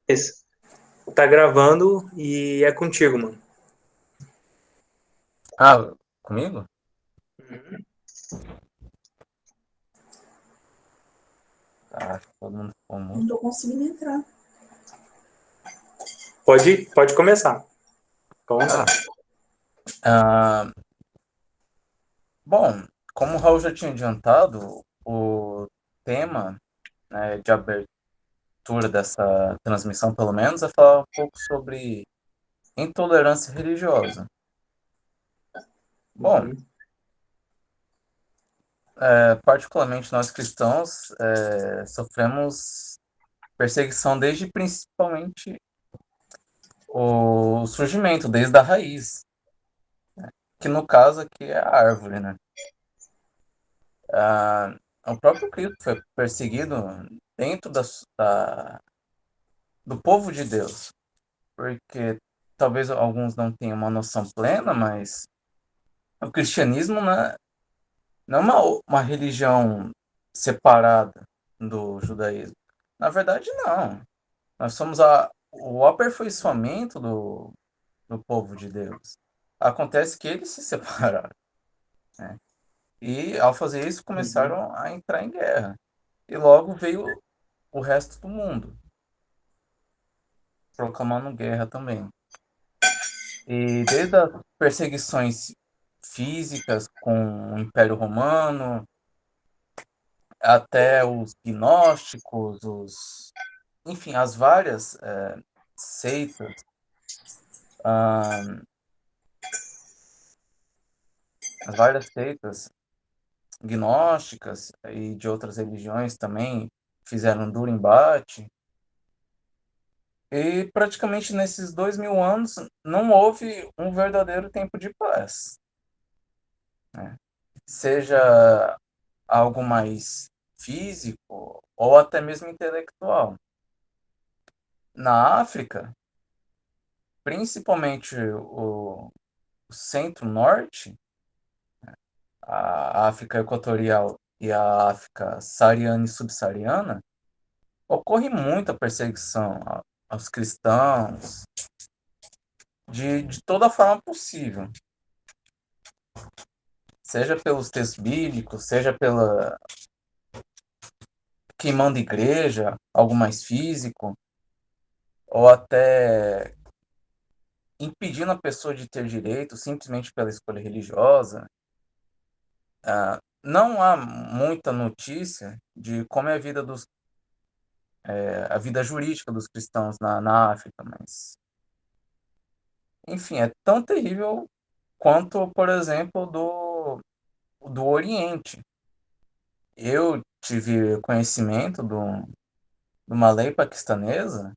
Esse tá gravando e é contigo, mano. Ah, comigo? Tá, acho que todo mundo ficou Não mudo. tô conseguindo entrar. Pode começar. Com Tá. vontade. Ah, bom, como o Raul já tinha adiantado, o tema, né, de abertura dessa transmissão, pelo menos, é falar um pouco sobre intolerância religiosa. Bom, Uhum. particularmente nós cristãos sofremos perseguição desde principalmente o surgimento, desde a raiz, que no caso aqui é a árvore, né? Ah, o próprio Cristo foi perseguido dentro do povo de Deus, porque talvez alguns não tenham uma noção plena, mas o cristianismo não é uma religião separada do judaísmo. Na verdade, não. Nós somos o aperfeiçoamento do povo de Deus. Acontece que eles se separaram, né? E ao fazer isso Uhum. começaram a entrar em guerra. E logo veio o resto do mundo, proclamando guerra também. E desde as perseguições físicas com o Império Romano, até os gnósticos, enfim, as várias seitas, ah, as várias seitas gnósticas e de outras religiões também fizeram um duro embate. E praticamente nesses 2000 anos não houve um verdadeiro tempo de paz, né? Seja algo mais físico ou até mesmo intelectual. Na África, principalmente o centro-norte, a África Equatorial e a África saariana e subsaariana, ocorre muita perseguição aos cristãos de toda forma possível, seja pelos textos bíblicos, seja pela queimando igreja, algo mais físico, ou até impedindo a pessoa de ter direito simplesmente pela escolha religiosa. Não há muita notícia de como é a vida a vida jurídica dos cristãos na África, mas enfim, é tão terrível quanto, por exemplo, do Oriente. Eu tive conhecimento de uma lei paquistanesa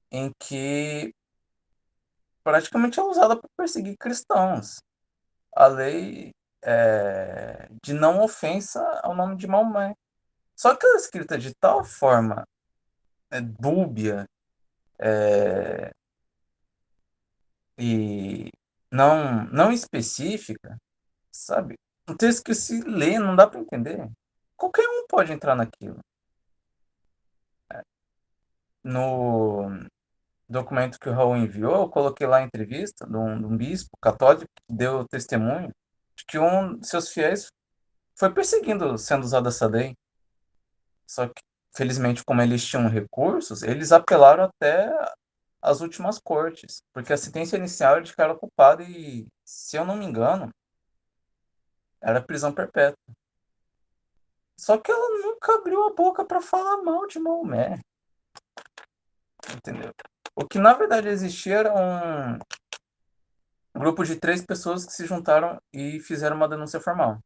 em que praticamente é usada para perseguir cristãos. A lei de não ofensa ao nome de Maomé. Só que ela é escrita de tal forma dúbia e não específica, sabe? Um texto que se lê não dá para entender. Qualquer um pode entrar naquilo. No documento que o Raul enviou, eu coloquei lá a entrevista de um bispo católico que deu testemunho de que um de seus fiéis foi perseguindo sendo usada essa lei. Só que, felizmente, como eles tinham recursos, eles apelaram até as últimas cortes, porque a sentença inicial era de que era culpado e, se eu não me engano, era prisão perpétua. Só que ela nunca abriu a boca para falar mal de Maomé, entendeu? O que na verdade existia era um grupo de 3 pessoas que se juntaram e fizeram uma denúncia formal.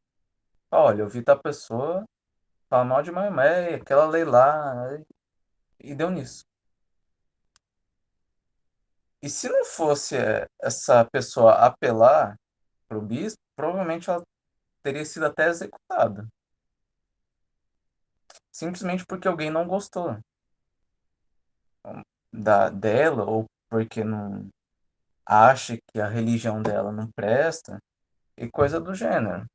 Olha, eu vi tal pessoa falar mal de Maomé, aquela lei lá, e deu nisso. E se não fosse essa pessoa apelar para o bispo, provavelmente ela teria sido até executada. Simplesmente porque alguém não gostou dela, ou porque não acha que a religião dela não presta, e coisa do gênero.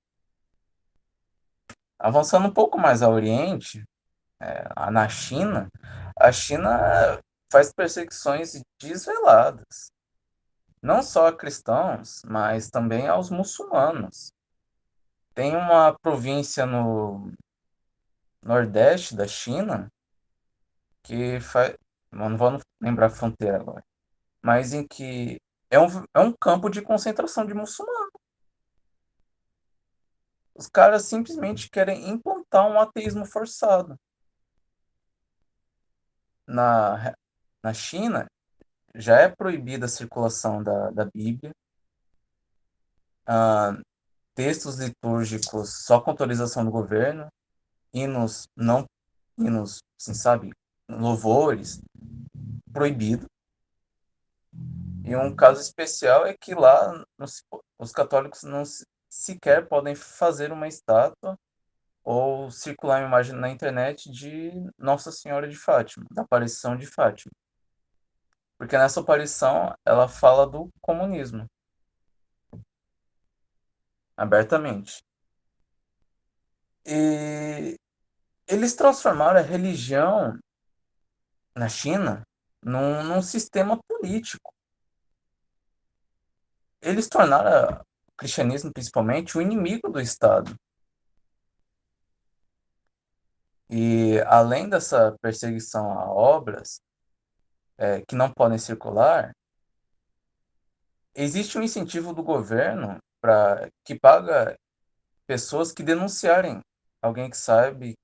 Avançando um pouco mais ao Oriente, na China, a China faz perseguições desveladas, não só a cristãos, mas também aos muçulmanos. Tem uma província no nordeste da China que faz, não vou lembrar a fronteira agora, mas em que é um campo de concentração de muçulmanos. Os caras simplesmente querem implantar um ateísmo forçado. Na, na China, já é proibida a circulação da Bíblia, ah, textos litúrgicos só com autorização do governo, hinos não hinos, assim, sabe, louvores, proibido. E um caso especial é que lá os católicos não sequer podem fazer uma estátua ou circular uma imagem na internet de Nossa Senhora de Fátima, da aparição de Fátima. Porque nessa aparição ela fala do comunismo, abertamente. E eles transformaram a religião na China num sistema político. Eles tornaram o cristianismo, principalmente, o inimigo do Estado. E além dessa perseguição a obras que não podem circular, existe um incentivo do governo para que paga pessoas que denunciarem alguém que sabe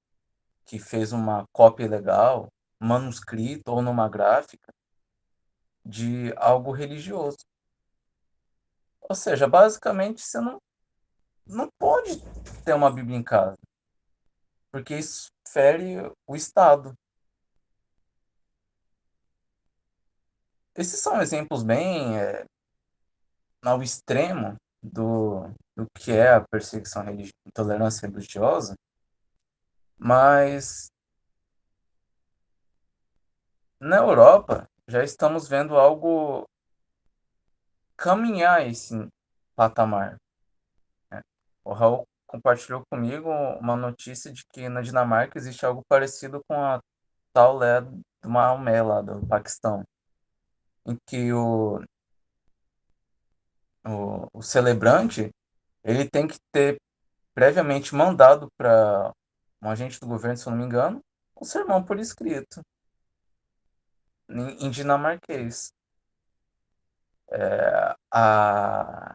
que fez uma cópia ilegal, manuscrito ou numa gráfica de algo religioso. Ou seja, basicamente você não pode ter uma Bíblia em casa, porque isso fere o Estado. Esses são exemplos bem ao extremo do que é a perseguição religiosa, intolerância religiosa, mas na Europa já estamos vendo algo caminhar esse patamar, né? O Raul compartilhou comigo uma notícia de que na Dinamarca existe algo parecido com a tal lei do Maomé lá do Paquistão, em que o celebrante ele tem que ter previamente mandado para um agente do governo, se eu não me engano, um sermão por escrito, em dinamarquês. A,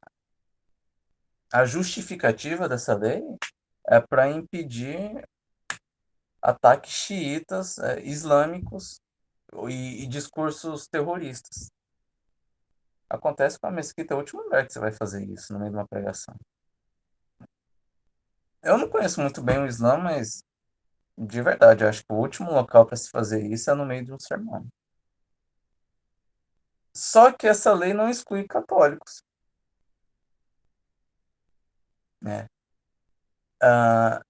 a justificativa dessa lei é para impedir ataques xiitas islâmicos e discursos terroristas. Acontece com a mesquita, é o último lugar que você vai fazer isso no meio de uma pregação. Eu não conheço muito bem o Islã, mas de verdade, eu acho que o último local para se fazer isso é no meio de um sermão. Só que essa lei não exclui católicos, né? Ah,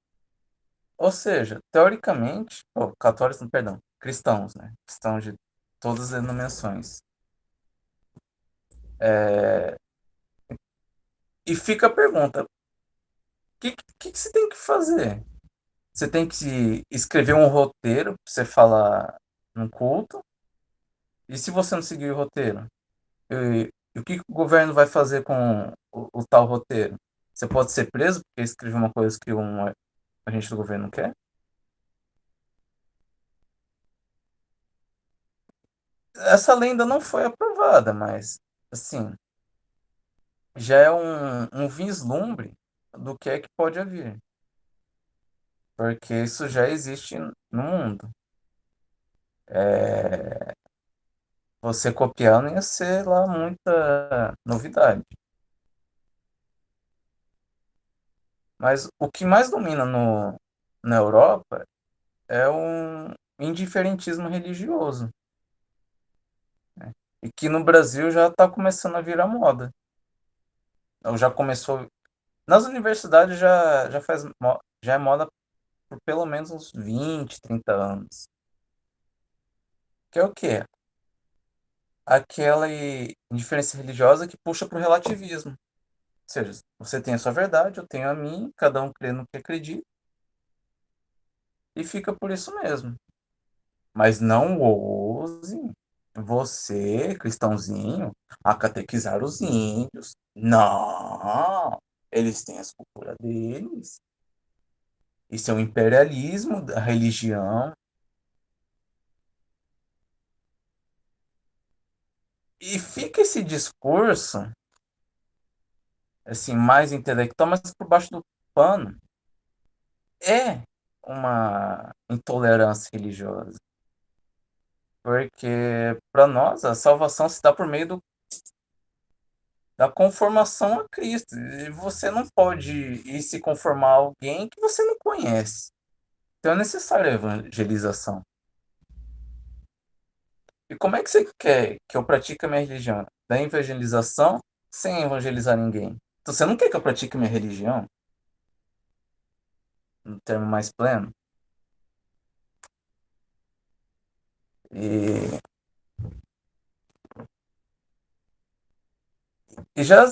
ou seja, teoricamente, católicos, não, perdão, cristãos, né? Cristãos de todas as denominações. É, e fica a pergunta: o que você tem que fazer? Você tem que escrever um roteiro para você falar num culto? E se você não seguir o roteiro? E o que o governo vai fazer com o tal roteiro? Você pode ser preso porque escreveu uma coisa que um agente do governo não quer? Essa lei ainda não foi aprovada, mas, assim, já é um vislumbre do que é que pode haver, porque isso já existe no mundo. É, você copiando ia ser lá muita novidade. Mas o que mais domina na Europa é um indiferentismo religioso, né? E que no Brasil já está começando a virar moda. Ou já começou. Nas universidades já é moda por pelo menos uns 20, 30 anos. Que é o quê? Aquela indiferença religiosa que puxa para o relativismo. Ou seja, você tem a sua verdade, eu tenho a minha, cada um crê no que acredita, e fica por isso mesmo. Mas não ouse. você, cristãozinho, a catequizar os índios. Não, eles têm as culturas deles. Isso é um imperialismo da religião. E fica esse discurso, assim, mais intelectual, mas por baixo do pano. É uma intolerância religiosa. Porque para nós a salvação se dá por meio da conformação a Cristo. E você não pode ir se conformar a alguém que você não conhece. Então é necessária a evangelização. E como é que você quer que eu pratique a minha religião? Da evangelização sem evangelizar ninguém. Então você não quer que eu pratique a minha religião? No termo mais pleno? E, e já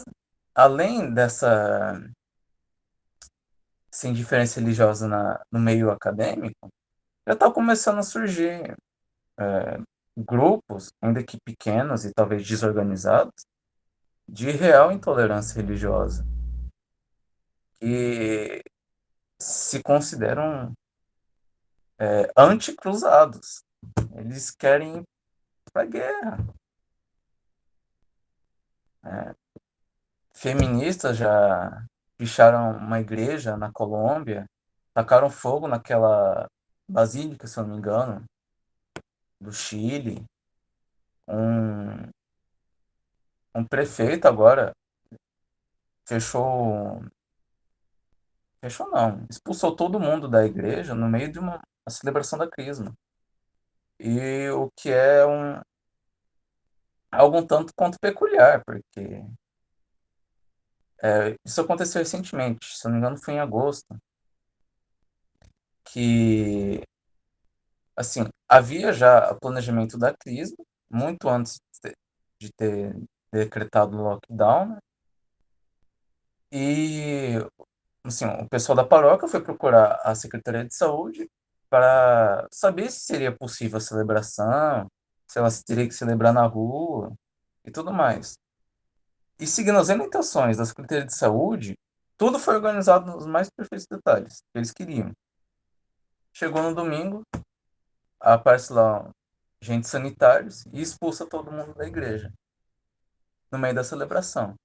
além dessa indiferença religiosa no meio acadêmico, já está começando a surgir grupos, ainda que pequenos e talvez desorganizados, de real intolerância religiosa, que se consideram anticruzados. Eles querem ir para a guerra. Feministas já picharam uma igreja na Colômbia, tacaram fogo naquela basílica, se eu não me engano, do Chile. Um, um prefeito agora fechou, fechou não, expulsou todo mundo da igreja no meio de uma celebração da Crisma. E o que é algo um tanto quanto peculiar, porque isso aconteceu recentemente, se eu não me engano foi em agosto, que assim, havia já o planejamento da Crisma, muito antes de ter decretado o lockdown, né? E assim, o pessoal da paróquia foi procurar a Secretaria de Saúde para saber se seria possível a celebração, se ela teria que celebrar na rua e tudo mais. E seguindo as orientações da Secretaria de Saúde, tudo foi organizado nos mais perfeitos detalhes que eles queriam. Chegou no domingo, aparece lá agentes sanitários e expulsa todo mundo da igreja no meio da celebração.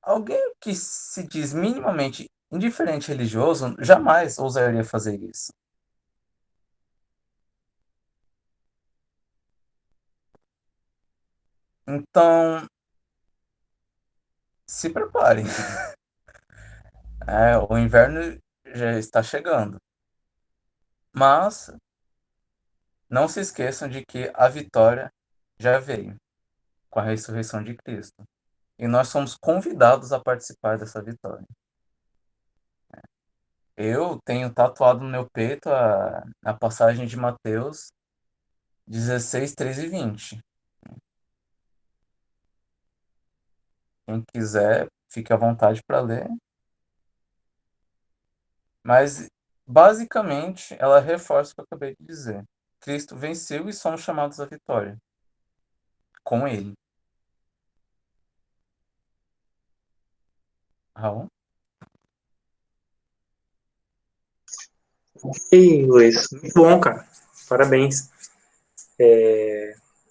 Alguém que se diz minimamente indiferente religioso jamais ousaria fazer isso. Então, se preparem. O inverno já está chegando. Mas não se esqueçam de que a vitória já veio com a ressurreição de Cristo. E nós somos convidados a participar dessa vitória. Eu tenho tatuado no meu peito a passagem de Mateus 16, 13 e 20. Quem quiser, fique à vontade para ler. Mas, basicamente, ela reforça o que eu acabei de dizer. Cristo venceu e somos chamados à vitória com ele. Raul? E Luiz, muito bom, cara. Parabéns.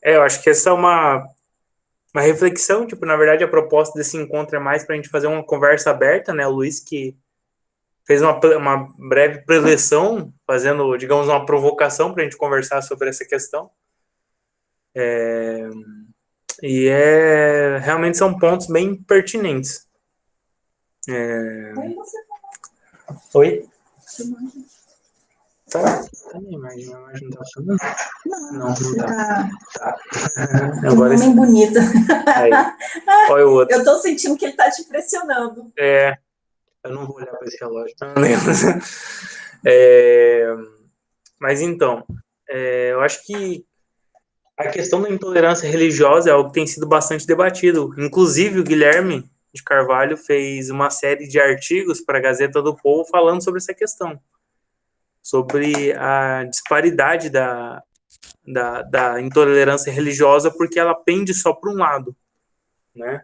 Eu acho que essa é uma reflexão, tipo, na verdade a proposta desse encontro é mais para a gente fazer uma conversa aberta, né? O Luiz que fez uma breve preleção, fazendo, digamos, uma provocação para a gente conversar sobre essa questão. Realmente são pontos bem pertinentes. Oi? Tá na imagem, a imagem não tá falando? Não tá. Agora homem bonito. Aí. Olha o outro. Eu tô sentindo que ele tá te pressionando. Eu não vou olhar para esse relógio. Mas então, eu acho que a questão da intolerância religiosa é algo que tem sido bastante debatido. Inclusive, o Guilherme de Carvalho fez uma série de artigos para a Gazeta do Povo falando sobre essa questão. sobre a disparidade da intolerância religiosa, porque ela pende só para um lado, né?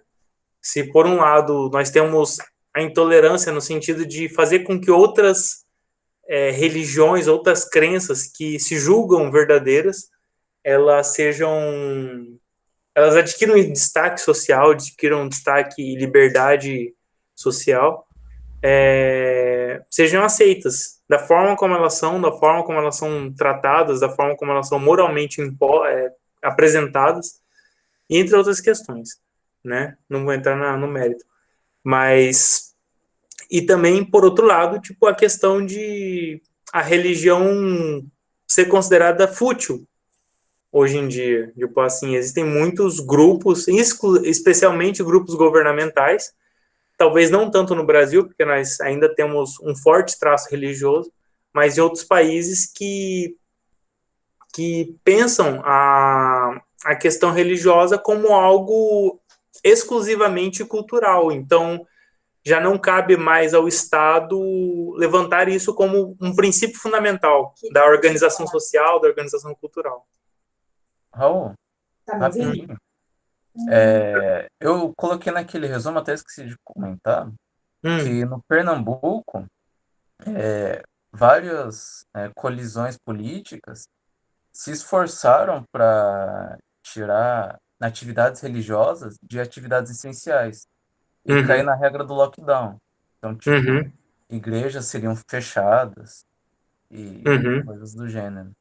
Se por um lado nós temos a intolerância no sentido de fazer com que outras religiões, outras crenças que se julgam verdadeiras, elas adquiram destaque social, adquiram destaque e liberdade social, sejam aceitas da forma como elas são, da forma como elas são tratadas, da forma como elas são moralmente apresentadas, entre outras questões, né? Não vou entrar no mérito. Mas, e também, por outro lado, tipo, a questão de a religião ser considerada fútil hoje em dia. Tipo assim, existem muitos grupos, especialmente grupos governamentais, talvez não tanto no Brasil, porque nós ainda temos um forte traço religioso, mas em outros países que pensam a questão religiosa como algo exclusivamente cultural. Então, já não cabe mais ao Estado levantar isso como um princípio fundamental da organização social, da organização cultural. Raul, Tá me ouvindo? rapidinho. Eu coloquei naquele resumo, até esqueci de comentar, que no Pernambuco, várias colisões políticas se esforçaram para tirar atividades religiosas de atividades essenciais e cair na regra do lockdown. Então, tipo, igrejas seriam fechadas e coisas do gênero.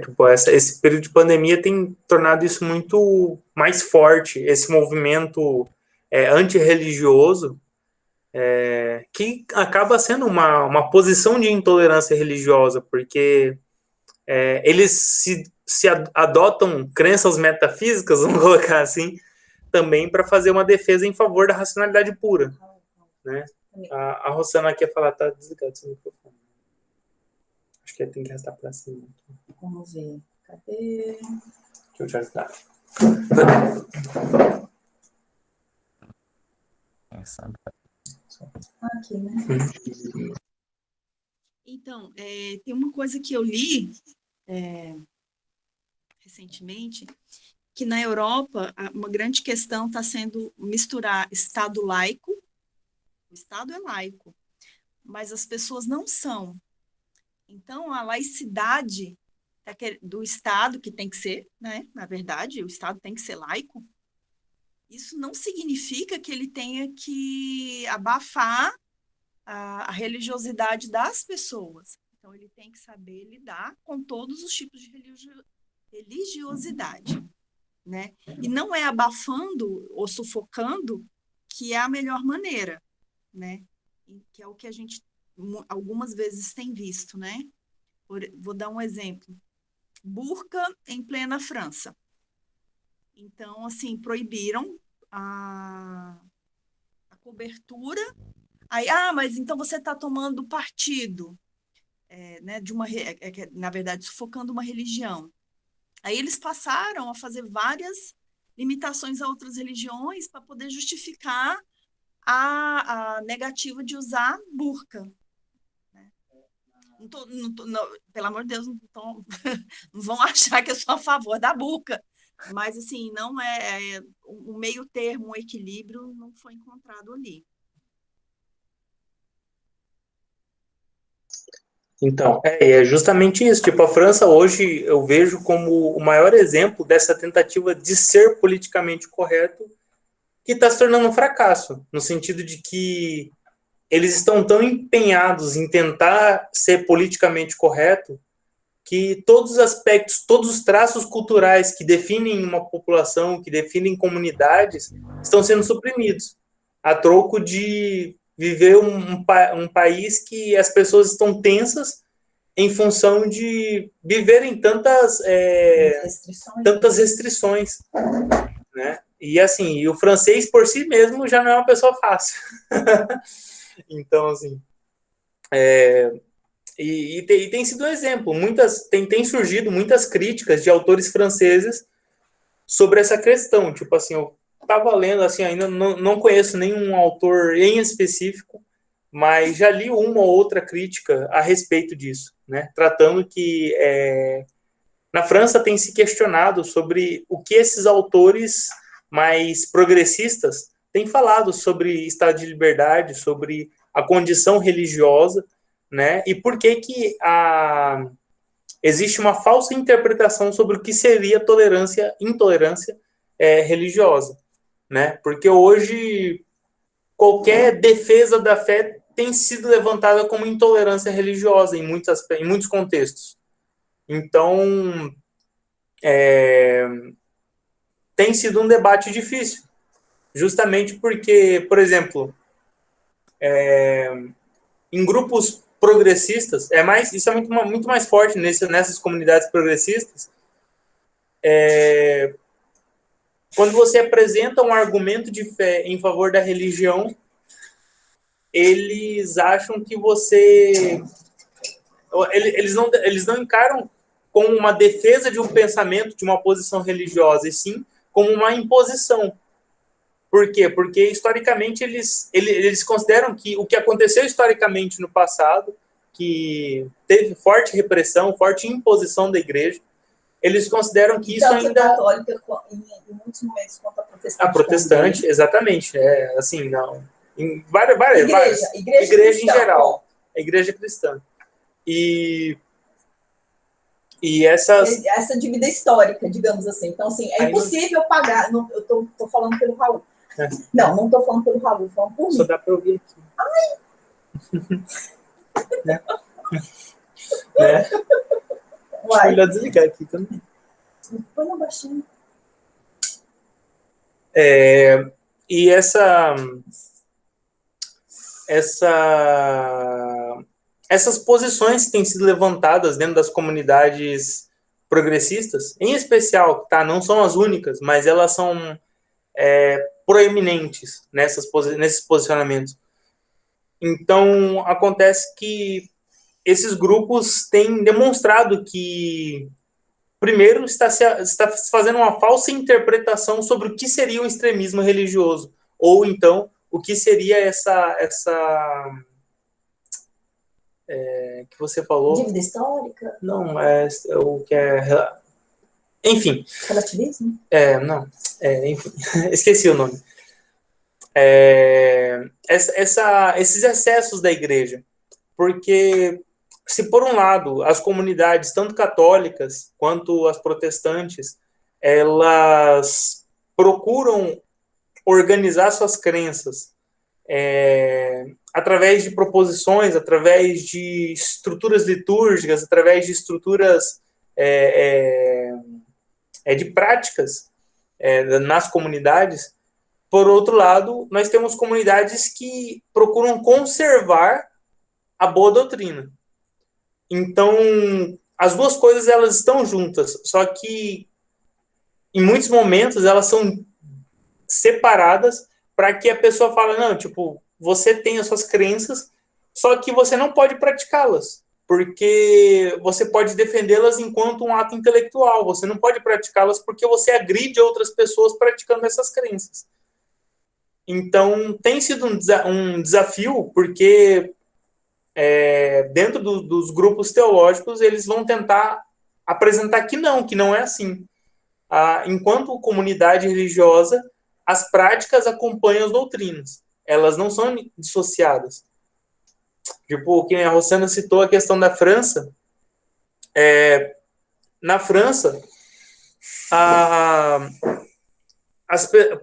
Tipo, esse período de pandemia tem tornado isso muito mais forte, esse movimento antirreligioso, que acaba sendo uma posição de intolerância religiosa, porque eles se adotam crenças metafísicas, vamos colocar assim, também para fazer uma defesa em favor da racionalidade pura, né? A Rosana quer falar, tá desligado seu microfone. Acho que tem que arrastar para cima. Vamos ver. Cadê? Deixa eu te ajudar. Quem sabe? Aqui, né? Então, tem uma coisa que eu li recentemente, que na Europa uma grande questão está sendo misturar Estado laico, o Estado é laico, mas as pessoas não são. Então, a laicidade do Estado, que tem que ser, né? Na verdade, o Estado tem que ser laico, isso não significa que ele tenha que abafar a religiosidade das pessoas. Então, ele tem que saber lidar com todos os tipos de religiosidade, né? E não é abafando ou sufocando que é a melhor maneira, né? Que é o que a gente algumas vezes tem visto, né? Vou dar um exemplo. Burca em plena França. Então, assim, proibiram a cobertura. Aí, mas então você está tomando partido, né, na verdade, sufocando uma religião. Aí eles passaram a fazer várias limitações a outras religiões para poder justificar a negativa de usar burca. Né? Pelo amor de Deus, não vão achar que eu sou a favor da burca. Mas, assim, não um meio termo, um equilíbrio não foi encontrado ali. Então, é justamente isso. Tipo, a França hoje eu vejo como o maior exemplo dessa tentativa de ser politicamente correto, que está se tornando um fracasso, no sentido de que eles estão tão empenhados em tentar ser politicamente correto que todos os aspectos, todos os traços culturais que definem uma população, que definem comunidades, estão sendo suprimidos, a troco de viver um país que as pessoas estão tensas em função de viverem tantas restrições, né? E assim, o francês por si mesmo já não é uma pessoa fácil. Então, assim, e tem sido um exemplo. Tem surgido muitas críticas de autores franceses sobre essa questão. Tipo assim, eu estava lendo, assim, ainda não conheço nenhum autor em específico, mas já li uma ou outra crítica a respeito disso, né? Tratando que na França tem se questionado sobre o que esses autores mais progressistas têm falado sobre estado de liberdade, sobre a condição religiosa, né? E por que existe uma falsa interpretação sobre o que seria intolerância religiosa, né? Porque hoje qualquer defesa da fé tem sido levantada como intolerância religiosa em muitos contextos. Então, tem sido um debate difícil, justamente porque, por exemplo, em grupos progressistas, isso é muito mais forte nessas comunidades progressistas, quando você apresenta um argumento de fé em favor da religião, eles acham que eles não encaram como uma defesa de um pensamento, de uma posição religiosa, e sim como uma imposição. Por quê? Porque, historicamente, eles consideram que o que aconteceu historicamente no passado, que teve forte repressão, forte imposição da igreja, eles consideram que isso tanto ainda... católica, em muitos momentos, quanto a protestante. A protestante, também. exatamente. Assim, não... Em igreja em geral. A igreja cristã. E essa dívida histórica, digamos assim. Então, assim, é impossível pagar. Não, eu tô falando pelo Raul. Não tô falando pelo Raul, tô falando por mim. Só dá para ouvir aqui. Né? Melhor desligar aqui também. Põe no baixinho. E essas posições que têm sido levantadas dentro das comunidades progressistas, em especial, tá? Não são as únicas, mas elas são proeminentes nesses posicionamentos. Então, acontece que esses grupos têm demonstrado que, primeiro, está fazendo uma falsa interpretação sobre o que seria um extremismo religioso, ou então o que seria essa que você falou. Dívida histórica? Não, o que é... Enfim. Relativismo? Não. Enfim, esqueci o nome. Esses excessos da igreja. Porque, se por um lado, as comunidades, tanto católicas quanto as protestantes, elas procuram organizar suas crenças através de proposições, através de estruturas litúrgicas, através de estruturas de práticas nas comunidades. Por outro lado, nós temos comunidades que procuram conservar a boa doutrina. Então, as duas coisas elas estão juntas, só que em muitos momentos elas são separadas para que a pessoa fale, não, tipo, você tem as suas crenças, só que você não pode praticá-las, porque você pode defendê-las enquanto um ato intelectual, você não pode praticá-las porque você agride outras pessoas praticando essas crenças. Então, tem sido um desafio, porque dentro dos grupos teológicos, eles vão tentar apresentar que não é assim. Enquanto comunidade religiosa, as práticas acompanham as doutrinas. Elas não são dissociadas. Tipo, que a Rosana citou a questão da França. Na França,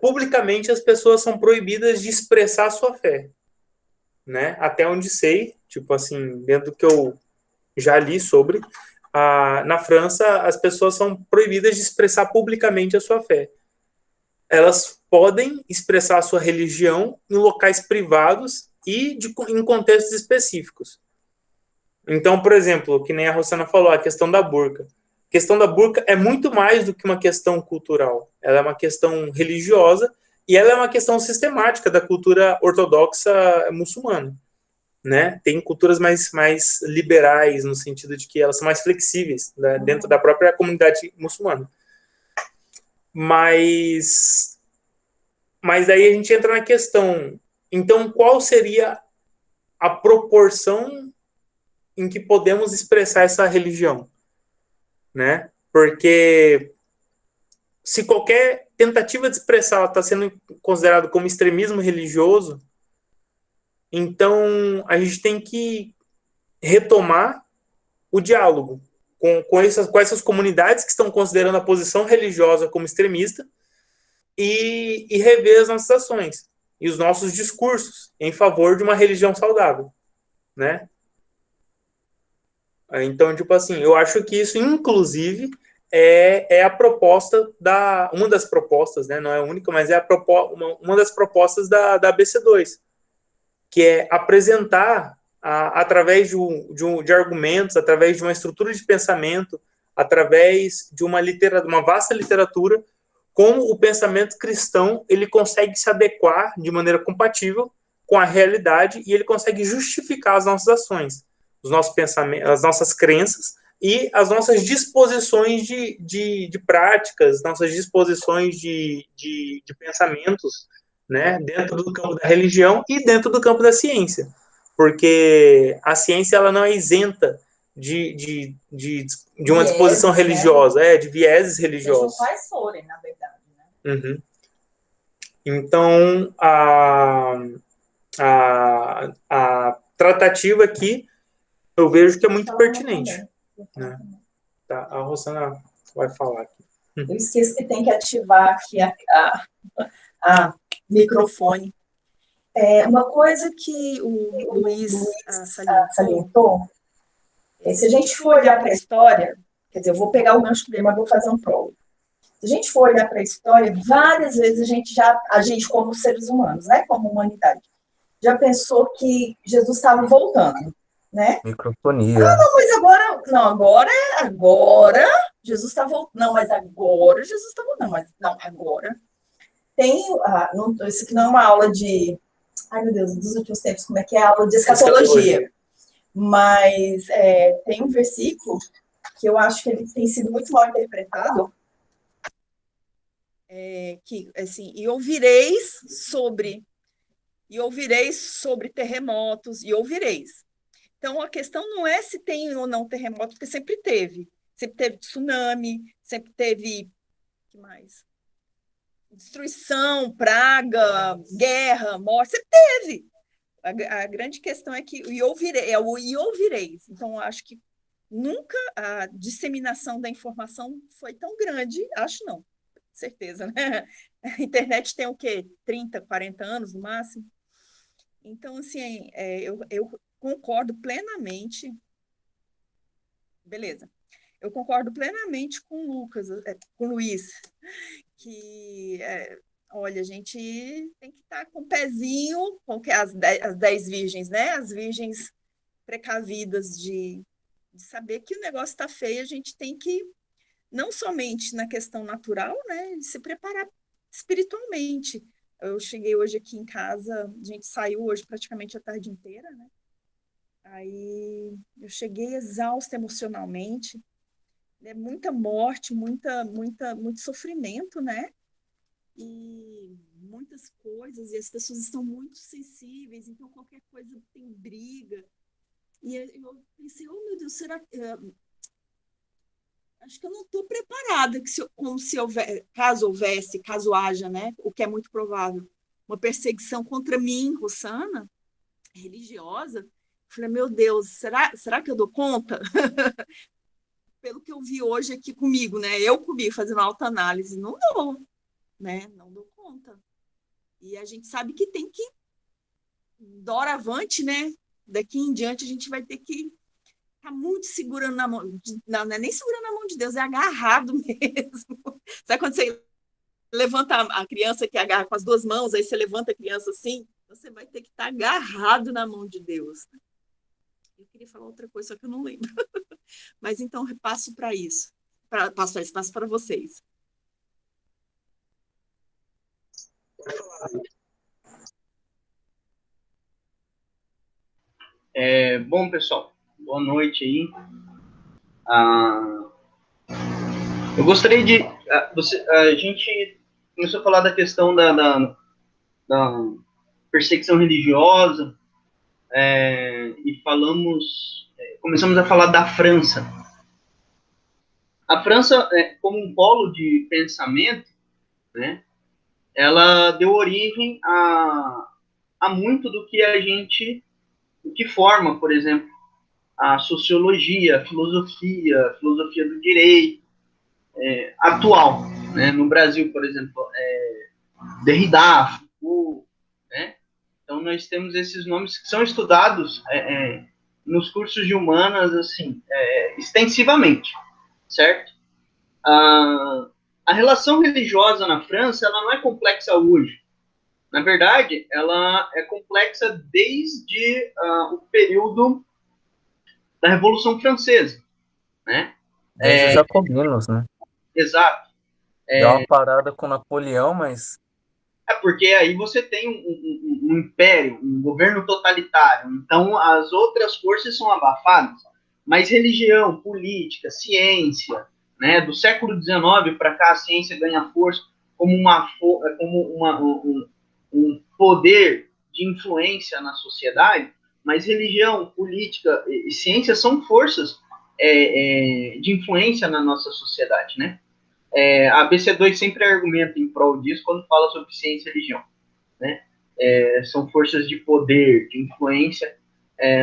publicamente as pessoas são proibidas de expressar sua fé. Né? Até onde sei, tipo assim, dentro do que eu já li sobre, na França as pessoas são proibidas de expressar publicamente a sua fé. Elas podem expressar a sua religião em locais privados e em contextos específicos. Então, por exemplo, que nem a Rosana falou, a questão da burca. A questão da burca é muito mais do que uma questão cultural. Ela é uma questão religiosa e ela é uma questão sistemática da cultura ortodoxa muçulmana. Né? Tem culturas mais liberais, no sentido de que elas são mais flexíveis, né? Dentro da própria comunidade muçulmana. Mas aí a gente entra na questão, então qual seria a proporção em que podemos expressar essa religião, né? Porque se qualquer tentativa de expressar está sendo considerado como extremismo religioso, então a gente tem que retomar o diálogo com essas comunidades que estão considerando a posição religiosa como extremista e rever as nossas ações e os nossos discursos em favor de uma religião saudável, né? Então, tipo assim, eu acho que isso, inclusive, é a proposta uma das propostas, né? Não é a única, mas é uma das propostas da ABC2, que é apresentar através de argumentos, através de uma estrutura de pensamento, através de uma vasta literatura, como o pensamento cristão ele consegue se adequar de maneira compatível com a realidade e ele consegue justificar as nossas ações, os nossos pensamentos, as nossas crenças e as nossas disposições de práticas, nossas disposições de pensamentos, né, dentro do campo da religião e dentro do campo da ciência. Porque a ciência ela não é isenta de uma disposição religiosa, né? De vieses religiosos. Sejam quais forem, na verdade. Né? Uhum. Então, a tratativa aqui, eu vejo que é muito pertinente. Né? Tá, a Rosana vai falar aqui. Eu esqueço que tem que ativar aqui a microfone. Uma coisa que o Luiz salientou, se a gente for olhar para a história, quer dizer, eu vou pegar o gancho dele, mas vou fazer um prólogo. Se a gente for olhar para a história, várias vezes a gente como seres humanos, né, como humanidade, já pensou que Jesus estava voltando, né? Microfonia. Não, mas agora Jesus está voltando. Não, mas agora Jesus está voltando. Mas não, agora. Isso aqui não é uma aula de... Ai, meu Deus, dos últimos tempos, como é que é a aula de escatologia? Mas tem um versículo que eu acho que ele tem sido muito mal interpretado, que, assim, e ouvireis sobre terremotos, e ouvireis. Então, a questão não é se tem ou não terremoto, porque sempre teve. Sempre teve tsunami, sempre teve... O que mais? Destruição, praga, guerra, morte, sempre teve. A grande questão é que e ouvireis. Então, acho que nunca a disseminação da informação foi tão grande, acho não, certeza, né? A internet tem o quê? 30, 40 anos no máximo? Então, assim, eu concordo plenamente. Beleza. Eu concordo plenamente com o Luiz, que, olha, a gente tem que estar com o pezinho, com as 10 virgens, né? As virgens precavidas de saber que o negócio está feio, a gente tem que, não somente na questão natural, né? Se preparar espiritualmente. Eu cheguei hoje aqui em casa, a gente saiu hoje praticamente a tarde inteira, né? Aí eu cheguei exausta emocionalmente, né? Muita morte, muito sofrimento, né? E muitas coisas, e as pessoas estão muito sensíveis, então qualquer coisa tem briga. E eu pensei, oh meu Deus, será que... acho que eu não estou preparada, caso haja, né? O que é muito provável, uma perseguição contra mim, Rosana, religiosa. Falei, meu Deus, será que eu dou conta? Pelo que eu vi hoje aqui comigo, né? Eu comigo, fazendo autoanálise, não dou, né? Não dou conta. E a gente sabe que tem que, doravante, né? Daqui em diante a gente vai ter que estar muito segurando na mão, não é nem segurando na mão de Deus, é agarrado mesmo. Sabe quando você levanta a criança que agarra com as duas mãos, aí você levanta a criança assim, você vai ter que estar agarrado na mão de Deus. Eu queria falar outra coisa, só que eu não lembro. Mas então repasso para isso. Passo para vocês. Bom, pessoal, boa noite aí. Eu gostaria de... a gente começou a falar da questão da perseguição religiosa. e começamos a falar da França. A França, como um polo de pensamento, né, ela deu origem a muito do que o que forma, por exemplo, a sociologia, a filosofia do direito atual, né? No Brasil, por exemplo, Derrida, Foucault, né? Então nós temos esses nomes que são estudados nos cursos de humanas, assim, extensivamente, certo? A relação religiosa na França, ela não é complexa hoje. Na verdade, ela é complexa desde o período da Revolução Francesa, né? Desde os jacobinos, né? Exato. Deu uma parada com Napoleão, mas Porque aí você tem um império, um governo totalitário. Então, as outras forças são abafadas. Mas religião, política, ciência, né? Do século XIX para cá, a ciência ganha força como um poder de influência na sociedade. Mas religião, política e ciência são forças de influência na nossa sociedade, né? A BC2 sempre argumenta em prol disso quando fala sobre ciência e religião, né? São forças de poder, de influência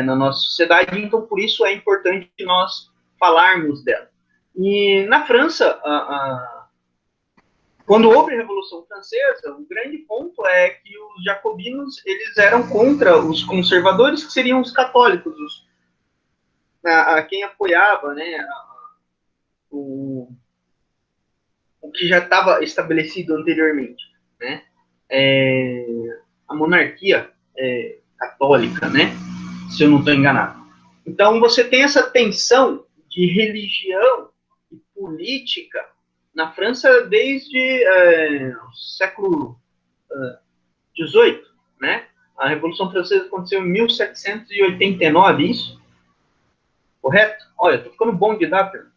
na nossa sociedade, então por isso é importante nós falarmos dela. E na França, quando houve a Revolução Francesa, o grande ponto é que os jacobinos eles eram contra os conservadores, que seriam os católicos, a quem apoiava, né, o que já estava estabelecido anteriormente, né? A monarquia católica, né? Se eu não estou enganado. Então você tem essa tensão de religião e política na França desde o século XVIII, né? A Revolução Francesa aconteceu em 1789, isso? Correto? Olha, estou ficando bom de data.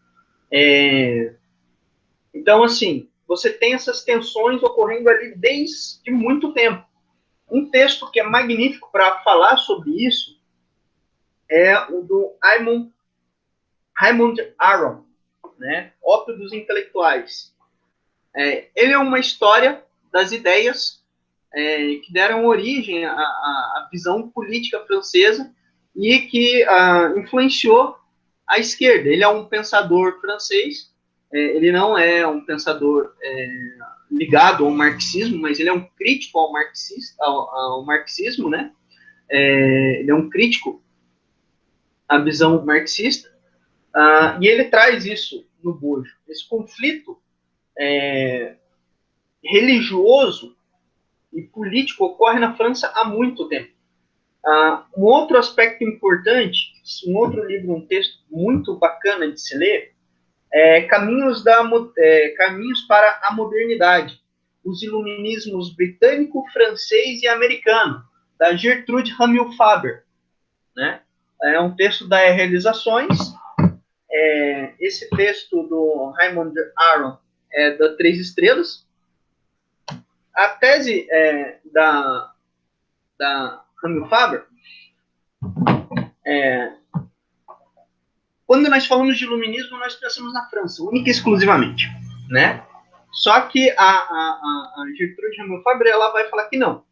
Então, assim, você tem essas tensões ocorrendo ali desde muito tempo. Um texto que é magnífico para falar sobre isso é o do Raymond Aron, né? Ópio dos Intelectuais. Ele é uma história das ideias que deram origem à visão política francesa e que influenciou a esquerda. Ele é um pensador francês, ele não é um pensador ligado ao marxismo, mas ele é um crítico ao marxismo, né? Ele é um crítico à visão marxista, e ele traz isso no bojo. Esse conflito religioso e político ocorre na França há muito tempo. Um outro aspecto importante, um outro livro, um texto muito bacana de se ler, Caminhos para a Modernidade, os Iluminismos britânico, francês e americano, da Gertrude Hamill Faber, né? É um texto da Realizações. Esse texto do Raymond Aron é da 3 Estrelas. A tese da Hamill Faber quando nós falamos de iluminismo, nós pensamos na França, única e exclusivamente, né? Só que a Gertrude Hamill Faber, ela vai falar que não.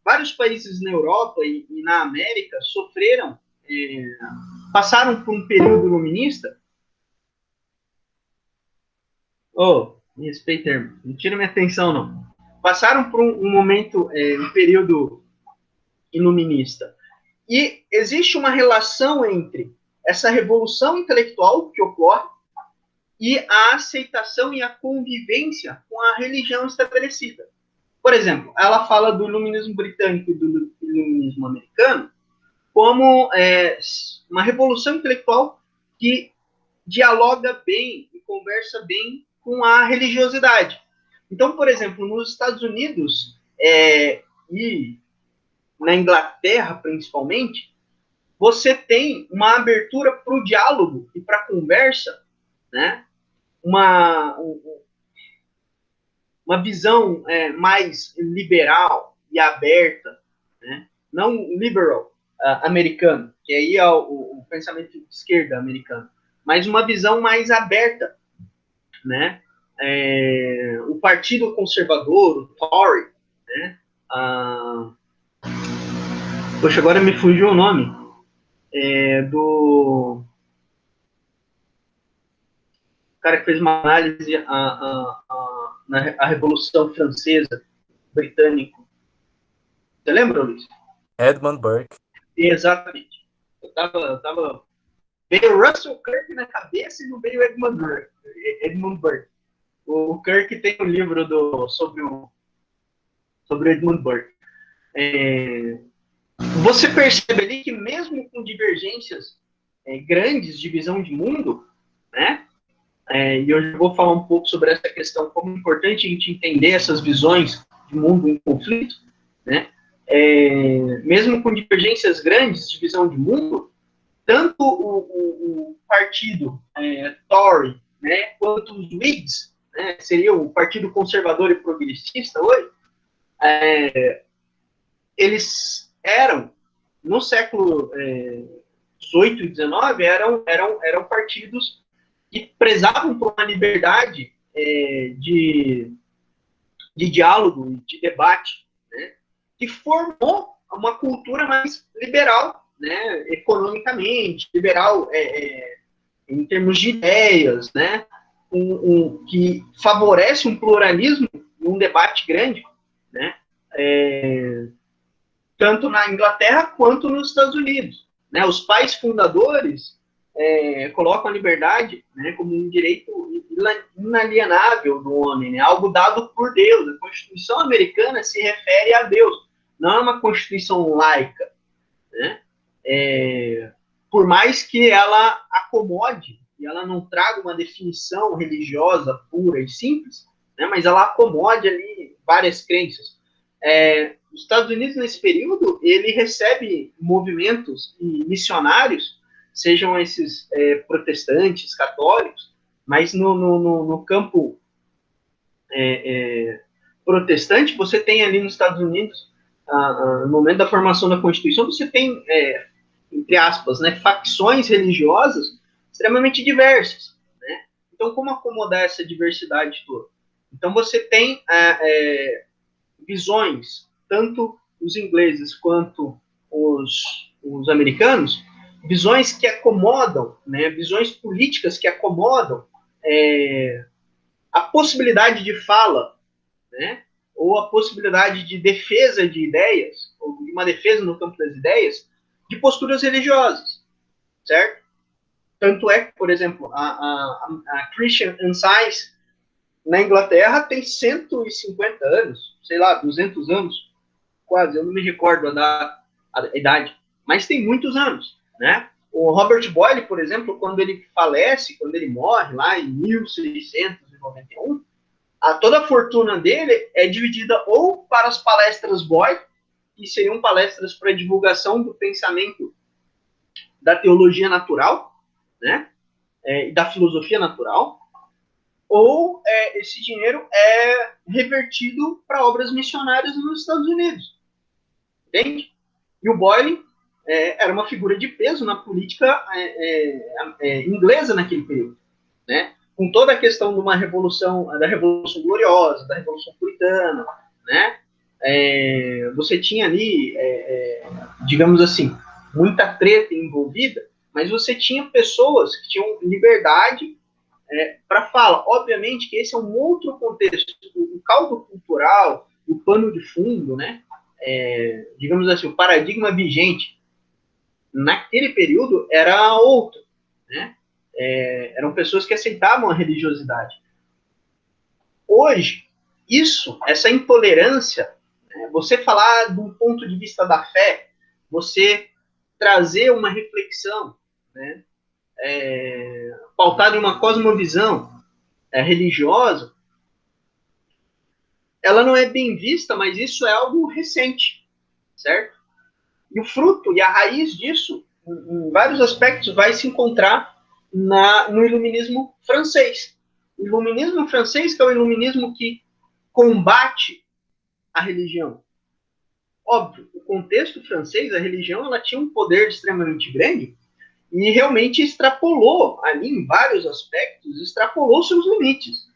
Vários países na Europa e na América sofreram, passaram por um período iluminista. Me respeita, irmão. Não tira minha atenção, não. Passaram por um momento, um período iluminista. E existe uma relação entre essa revolução intelectual que ocorre e a aceitação e a convivência com a religião estabelecida. Por exemplo, ela fala do iluminismo britânico e do iluminismo americano como uma revolução intelectual que dialoga bem e conversa bem com a religiosidade. Então, por exemplo, nos Estados Unidos e na Inglaterra, principalmente, você tem uma abertura para o diálogo e para a conversa, né? Uma visão mais liberal e aberta, né? não liberal americano, que aí é o pensamento de esquerda americano, mas uma visão mais aberta, né? O Partido Conservador, o Tory, né? Poxa, agora me fugiu o nome do cara que fez uma análise na Revolução Francesa, britânico. Você lembra, Luiz? Edmund Burke. Exatamente. Eu tava... Veio Russell Kirk na cabeça e não veio Edmund Burke. O Kirk tem um livro sobre Edmund Burke. Você percebe ali que mesmo com divergências grandes de visão de mundo, né? E hoje eu vou falar um pouco sobre essa questão, como é importante a gente entender essas visões de mundo em conflito, né? Mesmo com divergências grandes de visão de mundo, tanto o partido Tory, né, quanto os Whigs, né, seria o Partido Conservador e Progressista hoje, eles eram, no século XVIII e XIX, eram partidos que prezavam por uma liberdade de diálogo, de debate, né, que formou uma cultura mais liberal, né, economicamente, liberal em termos de ideias, né, que favorece um pluralismo e um debate grande, né, tanto na Inglaterra quanto nos Estados Unidos. Né, os pais fundadores colocam a liberdade, né, como um direito inalienável do homem, né, algo dado por Deus. A Constituição americana se refere a Deus, não é uma Constituição laica, né? Por mais que ela acomode e ela não traga uma definição religiosa pura e simples, né, mas ela acomode ali várias crenças. Os Estados Unidos, nesse período, ele recebe movimentos missionários, sejam esses protestantes, católicos, mas no campo protestante, você tem ali nos Estados Unidos, no momento da formação da Constituição, você tem, entre aspas, né, facções religiosas extremamente diversas. Né? Então, como acomodar essa diversidade toda? Então, você tem visões, tanto os ingleses quanto os americanos, visões que acomodam, né, visões políticas que acomodam a possibilidade de fala, né, ou a possibilidade de defesa de ideias, ou de uma defesa no campo das ideias, de posturas religiosas, certo? Tanto é que, por exemplo, a Christian Science na Inglaterra tem 150 anos, sei lá, 200 anos, quase, eu não me recordo a idade, mas tem muitos anos, né? O Robert Boyle, por exemplo, quando ele falece, quando ele morre lá em 1691, toda a fortuna dele é dividida ou para as palestras Boyle, que seriam palestras para divulgação do pensamento da teologia natural, né? E da filosofia natural, ou esse dinheiro é revertido para obras missionárias nos Estados Unidos. Entende? E o Boyle era uma figura de peso na política inglesa naquele período, né? Com toda a questão de uma revolução, da Revolução Gloriosa, da Revolução Puritana, né? Você tinha ali, digamos assim, muita treta envolvida, mas você tinha pessoas que tinham liberdade para fala. Obviamente que esse é um outro contexto, o caldo cultural, o pano de fundo, né? Digamos assim, o paradigma vigente naquele período era outro, né? Eram pessoas que aceitavam a religiosidade. Hoje, essa intolerância, né, você falar de um ponto de vista da fé, você trazer uma reflexão, né, pautada em uma cosmovisão religiosa, ela não é bem vista, mas isso é algo recente, certo? E o fruto e a raiz disso, em vários aspectos, vai se encontrar no iluminismo francês. O iluminismo francês, que é o iluminismo que combate a religião, óbvio, o contexto francês, a religião, ela tinha um poder extremamente grande e realmente extrapolou ali em vários aspectos, extrapolou seus limites.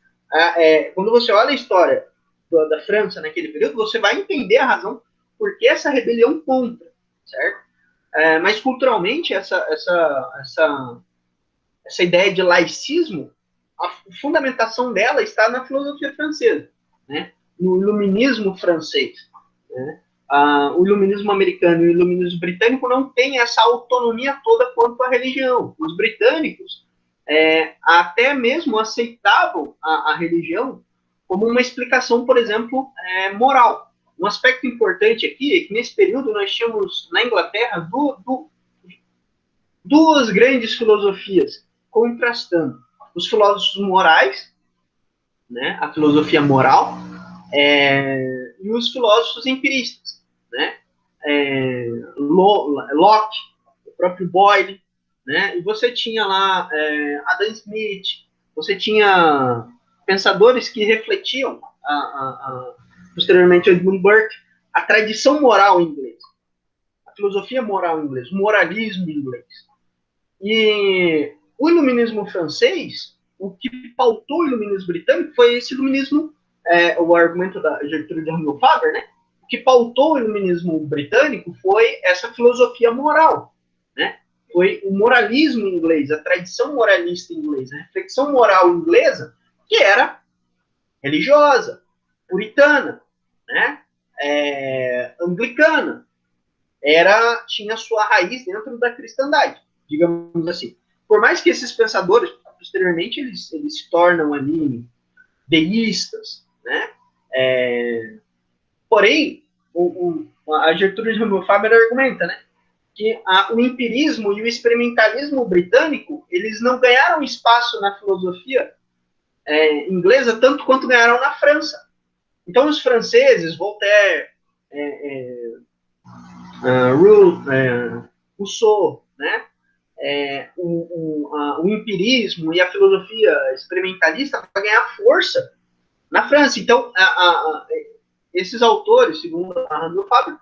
Quando você olha a história da França naquele período, você vai entender a razão por que essa rebelião contra, certo? Mas culturalmente essa ideia de laicismo, a fundamentação dela está na filosofia francesa, né? No iluminismo francês, né? O iluminismo americano e o iluminismo britânico não têm essa autonomia toda quanto à religião. Os britânicos até mesmo aceitavam a religião como uma explicação, por exemplo, moral. Um aspecto importante aqui é que nesse período nós tínhamos na Inglaterra duas grandes filosofias contrastando. Os filósofos morais, né, a filosofia moral, e os filósofos empiristas, né, Locke, o próprio Boyle, né, e você tinha lá Adam Smith, você tinha pensadores que refletiam, posteriormente Edmund Burke, a tradição moral inglesa, a filosofia moral inglesa, o moralismo inglês. E o iluminismo francês, o que pautou o iluminismo britânico foi esse iluminismo, o argumento da Gertrude Himmelfarber, né? O que pautou o iluminismo britânico foi essa filosofia moral, né? Foi o moralismo inglês, a tradição moralista inglesa, a reflexão moral inglesa, que era religiosa, puritana, né? Anglicana, tinha sua raiz dentro da cristandade, digamos assim. Por mais que esses pensadores, posteriormente, eles se tornam ali deístas, né? Porém, a Gertrude Himmelfarber argumenta, né, que o empirismo e o experimentalismo britânico, eles não ganharam espaço na filosofia inglesa tanto quanto ganharam na França. Então, os franceses, Voltaire, Rousseau, né, o empirismo e a filosofia experimentalista vai ganhar força na França. Então, esses autores, segundo a Himmelfarber,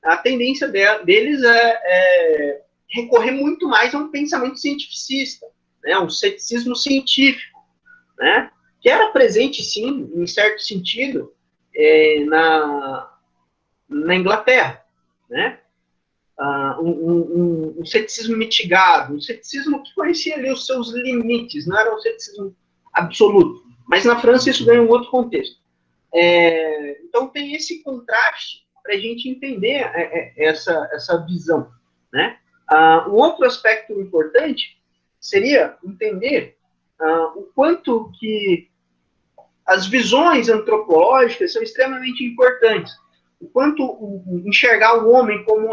a tendência deles é recorrer muito mais a um pensamento cientificista, né, um ceticismo científico, né, que era presente, sim, em certo sentido, na Inglaterra, né? Um ceticismo mitigado, um ceticismo que conhecia ali os seus limites, não era um ceticismo absoluto. Mas na França isso ganha um outro contexto. Então tem esse contraste para a gente entender essa visão, né? Um outro aspecto importante seria entender o quanto que as visões antropológicas são extremamente importantes. O quanto enxergar o homem como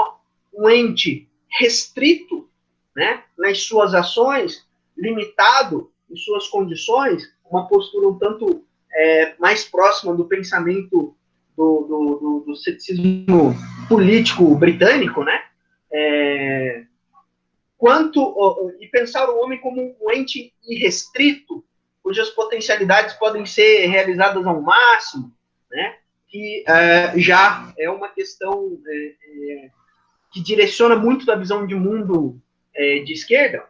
um ente restrito, né, nas suas ações, limitado em suas condições, uma postura um tanto mais próxima do pensamento do ceticismo político britânico, né? E pensar o homem como um ente irrestrito, cujas potencialidades podem ser realizadas ao máximo, né? Que já é uma questão que direciona muito da visão de mundo de esquerda,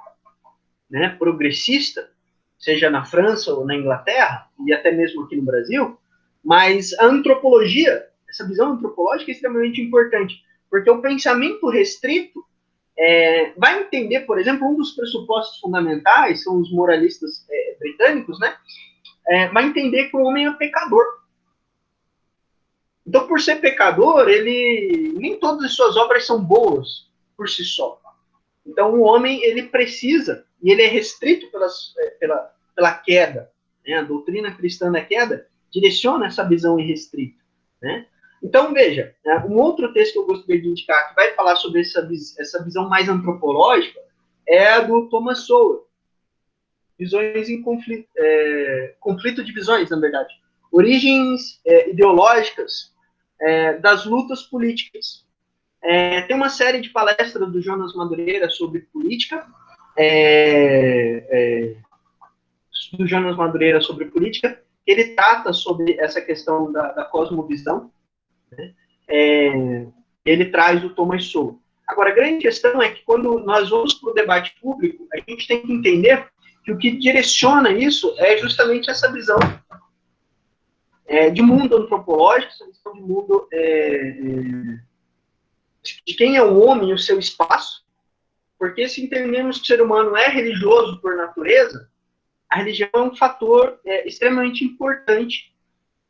né, progressista, seja na França ou na Inglaterra, e até mesmo aqui no Brasil, mas a antropologia, essa visão antropológica é extremamente importante, porque o pensamento restrito vai entender, por exemplo, um dos pressupostos fundamentais, são os moralistas britânicos, né, vai entender que o homem é pecador. Então, por ser pecador, nem todas as suas obras são boas por si só. Então, o homem, ele precisa, e ele é restrito pela queda, né? A doutrina cristã da queda direciona essa visão irrestrita, né? Então, veja, um outro texto que eu gostaria de indicar, que vai falar sobre essa visão mais antropológica, é a do Thomas Sowell. Visões em conflito, conflito de visões, na verdade. Origens ideológicas das lutas políticas. Tem uma série de palestras do Jonas Madureira sobre política, ele trata sobre essa questão da cosmovisão, né? ele traz o Thomas Sowell. Agora, a grande questão é que quando nós vamos para o debate público, a gente tem que entender que o que direciona isso é justamente essa visão de mundo antropológico, essa visão de mundo de quem é o homem e o seu espaço, porque se entendemos que o ser humano é religioso por natureza, a religião é um fator extremamente importante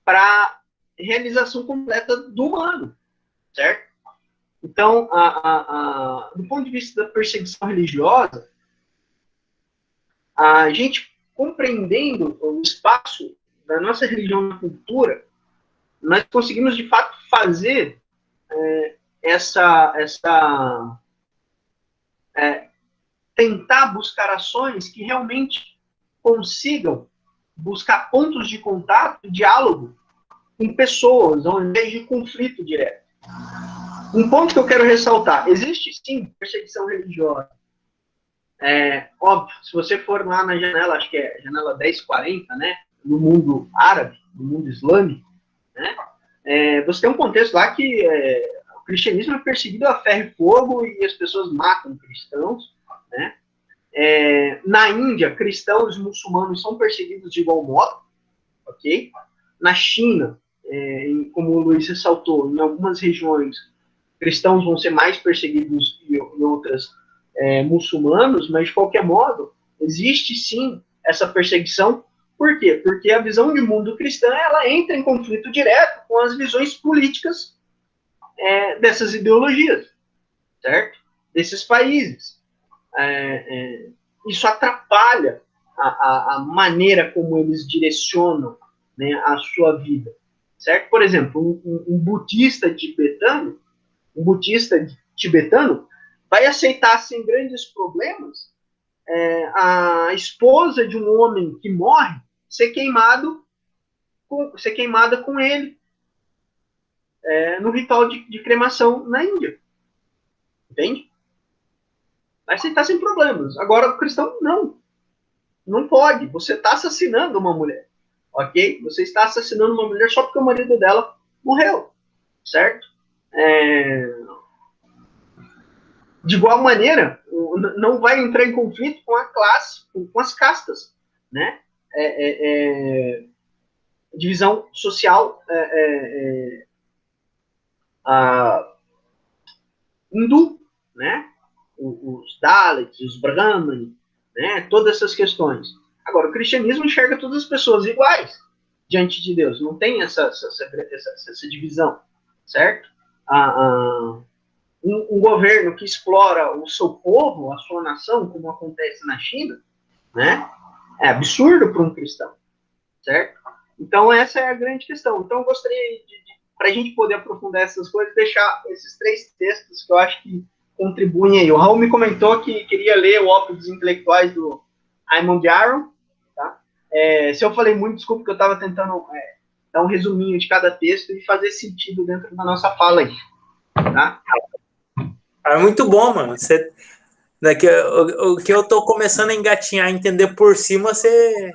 para a realização completa do humano, certo? Então, do ponto de vista da perseguição religiosa, a gente compreendendo o espaço da nossa religião na cultura, nós conseguimos, de fato, fazer tentar buscar ações que realmente consigam buscar pontos de contato, diálogo com pessoas, ao invés de conflito direto. Um ponto que eu quero ressaltar, existe sim perseguição religiosa. Óbvio, se você for lá na janela, acho que é janela 1040, né, no mundo árabe, no mundo islâmico, né, você tem um contexto lá que o cristianismo é perseguido a ferro e fogo e as pessoas matam cristãos, né. Na Índia, cristãos e muçulmanos são perseguidos de igual modo, ok? Na China, como o Luiz ressaltou, em algumas regiões, cristãos vão ser mais perseguidos e outras muçulmanos, mas de qualquer modo, existe sim essa perseguição. Por quê? Porque a visão de mundo cristã, ela entra em conflito direto com as visões políticas dessas ideologias, certo? Desses países. Isso atrapalha a maneira como eles direcionam, né, a sua vida, certo? Por exemplo, um budista tibetano vai aceitar sem grandes problemas a esposa de um homem que morre ser queimada com ele no ritual de cremação na Índia, entende? Vai aceitar sem problemas. Agora, o cristão, não pode. Você está assassinando uma mulher, ok? Você está assassinando uma mulher só porque o marido dela morreu, certo? De igual maneira, não vai entrar em conflito com a classe, com as castas, né? Divisão social hindu, né? Os Dalits, os Brahmanes, né? Todas essas questões. Agora, o cristianismo enxerga todas as pessoas iguais diante de Deus. Não tem essa divisão, certo? Um governo que explora o seu povo, a sua nação, como acontece na China, né? É absurdo para um cristão, certo? Então, essa é a grande questão. Então, eu gostaria, para a gente poder aprofundar essas coisas, deixar esses 3 textos que eu acho que contribuem aí. O Raul me comentou que queria ler o Ópio dos Intelectuais do Raymond Aron, tá? Se eu falei muito, desculpa, que eu estava tentando dar um resuminho de cada texto e fazer sentido dentro da nossa fala aí, tá? É muito bom, mano. O que eu tô começando a engatinhar, a entender por cima, você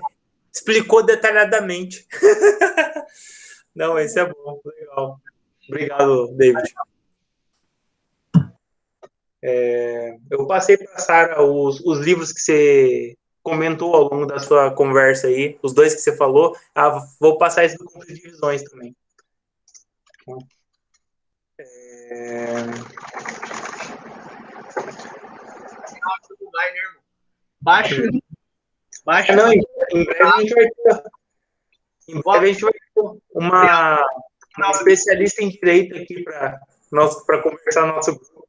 explicou detalhadamente. Não, esse é bom, legal. Obrigado, David. Eu passei para a Sara os livros que você comentou ao longo da sua conversa aí, os 2 que você falou. Vou passar esse do Conto de Divisões também. Baixa. Não, em breve a gente vai ter uma especialista em direito aqui para conversar no nosso grupo.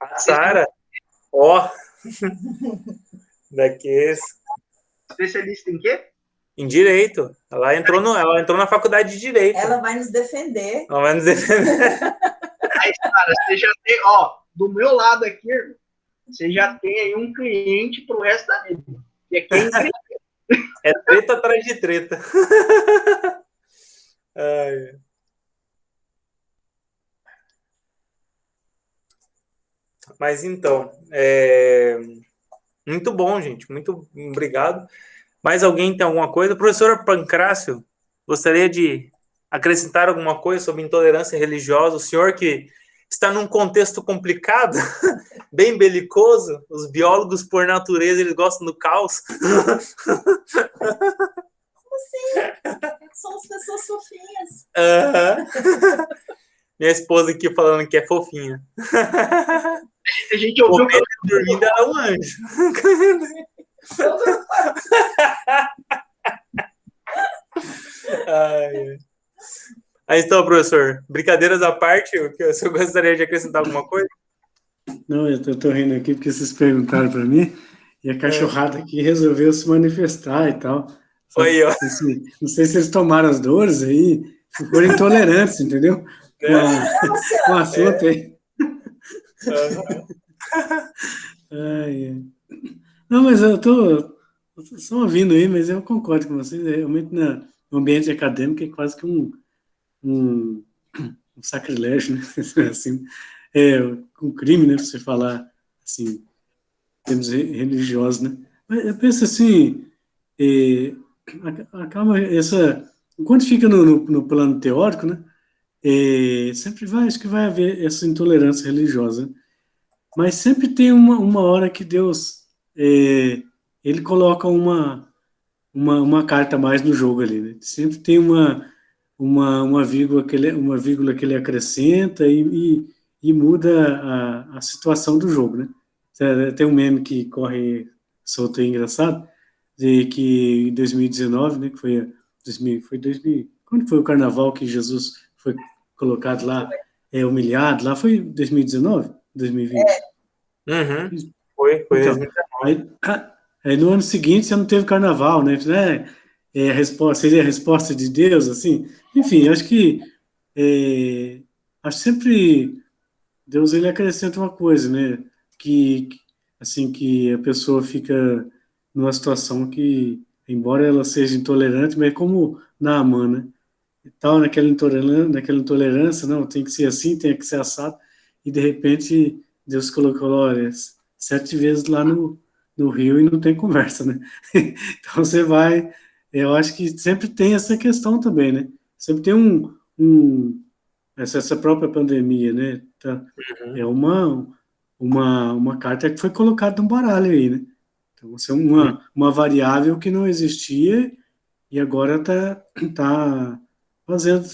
A Sara, daqueles. Especialista em quê? Em direito. Ela entrou na faculdade de direito. Ela vai nos defender. Aí, Sara, você já tem, do meu lado aqui, você já tem aí um cliente pro resto da vida. E aqui é treta atrás de treta. Mas então, muito bom, gente. Muito obrigado. Mais alguém tem alguma coisa? Professora Pancrácio, gostaria de acrescentar alguma coisa sobre intolerância religiosa? O senhor que está num contexto complicado, bem belicoso, os biólogos, por natureza, eles gostam do caos. Como assim? Somos pessoas fofinhas. Minha esposa aqui falando que é fofinha. A gente ouviu Comendo e dormindo, ela é um anjo. Então, professor, brincadeiras à parte, o senhor gostaria de acrescentar alguma coisa? Não, eu estou rindo aqui porque vocês perguntaram para mim e a cachorrada aqui resolveu se manifestar e tal. Aí, ó. Não sei se eles tomaram as dores aí, foram intolerantes, entendeu? Com o assunto aí. Não, mas eu estou só ouvindo aí, mas eu concordo com vocês. Realmente, no ambiente acadêmico, é quase que um sacrilégio, né? Assim, um crime, né? Você falar assim, em termos religiosos, né? Mas eu penso assim, acaba quando fica no plano teórico, né? Sempre acho que vai haver essa intolerância religiosa, mas sempre tem uma hora que Deus ele coloca uma carta a mais no jogo ali, né? Sempre tem uma vírgula que ele acrescenta e muda a situação do jogo, né? Tem um meme que corre solto aí, engraçado, de que em 2019, né, que foi 2000, quando foi o carnaval que Jesus foi colocado lá, humilhado, lá foi 2019, 2020? Uhum. Foi Então, 2019. aí no ano seguinte você não teve carnaval, né? A resposta, seria a resposta de Deus, assim. Enfim, acho que sempre Deus ele acrescenta uma coisa, né? Assim, que a pessoa fica numa situação que, embora ela seja intolerante, mas é como Naamã, né? E tal, naquela intolerância, não, tem que ser assim, tem que ser assado, e de repente Deus colocou, olha, 7 vezes lá no rio e não tem conversa, né? Então você vai, eu acho que sempre tem essa questão também, né? Sempre tem essa própria pandemia, né? Tá, é uma carta que foi colocada no baralho aí, né? Então, isso é uma variável que não existia e agora tá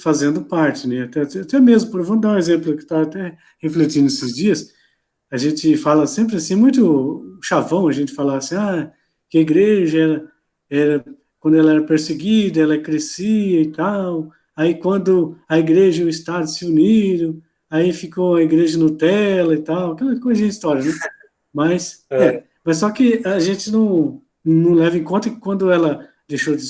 fazendo parte, né? Até mesmo, vamos dar um exemplo que está até refletindo esses dias, a gente fala sempre assim, muito chavão, a gente fala assim, que a igreja quando ela era perseguida, ela crescia e tal, aí quando a igreja e o Estado se uniram, aí ficou a igreja Nutella e tal, aquela coisa de história, né? Mas só que a gente não leva em conta que quando ela deixou de...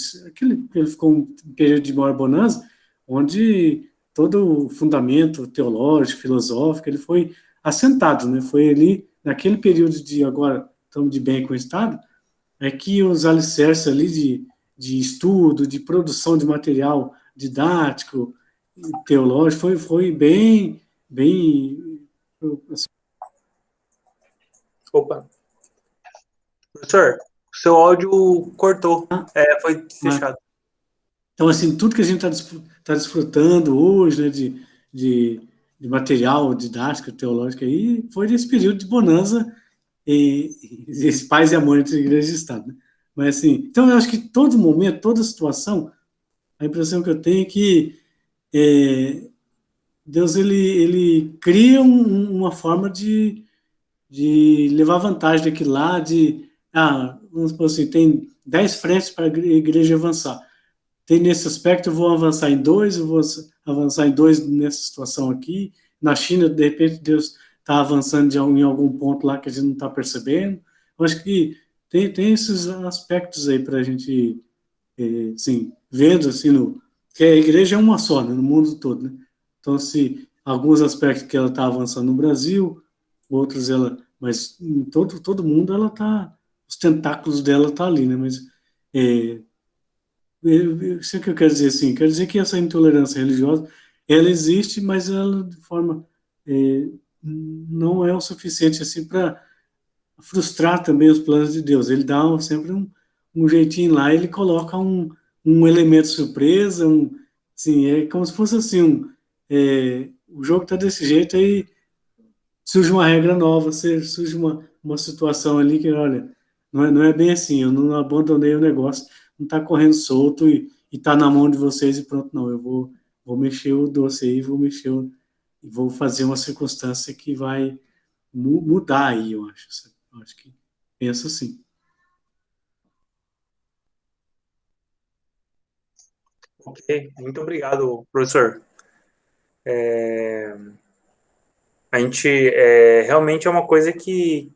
Ele ficou um período de maior bonança, onde todo o fundamento teológico, filosófico, ele foi assentado, né? Foi ali, naquele período de agora estamos de bem com o Estado, é que os alicerces ali de estudo, de produção de material didático, teológico, foi bem assim. Opa. Professor, seu áudio cortou. Foi fechado. Então, assim, tudo que a gente está desfrutando hoje, né, de material didático, teológico, aí, foi desse período de bonança e paz e amor entre igreja e Estado, né? Mas, assim, então eu acho que todo momento, toda situação, a impressão que eu tenho é que Deus, ele cria uma forma de levar vantagem daquilo lá, vamos supor assim, tem 10 frentes para a igreja avançar. Tem nesse aspecto, eu vou avançar em 2, eu vou avançar em 2 nessa situação aqui. Na China, de repente, Deus está avançando em algum ponto lá que a gente não está percebendo. Eu acho que tem esses aspectos aí para a gente, assim, vendo, assim, que a igreja é uma só, né, no mundo todo, né? Então, se alguns aspectos que ela está avançando no Brasil, outros mas em todo mundo ela está, os tentáculos dela tá ali, né? Mas isso é que eu quero dizer, assim, quero dizer que essa intolerância religiosa, ela existe, mas ela de forma não é o suficiente assim para frustrar também os planos de Deus. Ele dá sempre um jeitinho lá, ele coloca um elemento surpresa, Sim, é como se fosse assim, o jogo tá desse jeito, aí surge uma regra nova, surge uma situação ali que, olha, não é bem assim, eu não abandonei o negócio, não está correndo solto e está na mão de vocês e pronto, não, eu vou mexer o doce aí, e vou fazer uma circunstância que vai mudar aí, eu acho. Sabe? Eu acho que penso assim. Ok, muito obrigado, professor. A gente realmente é uma coisa que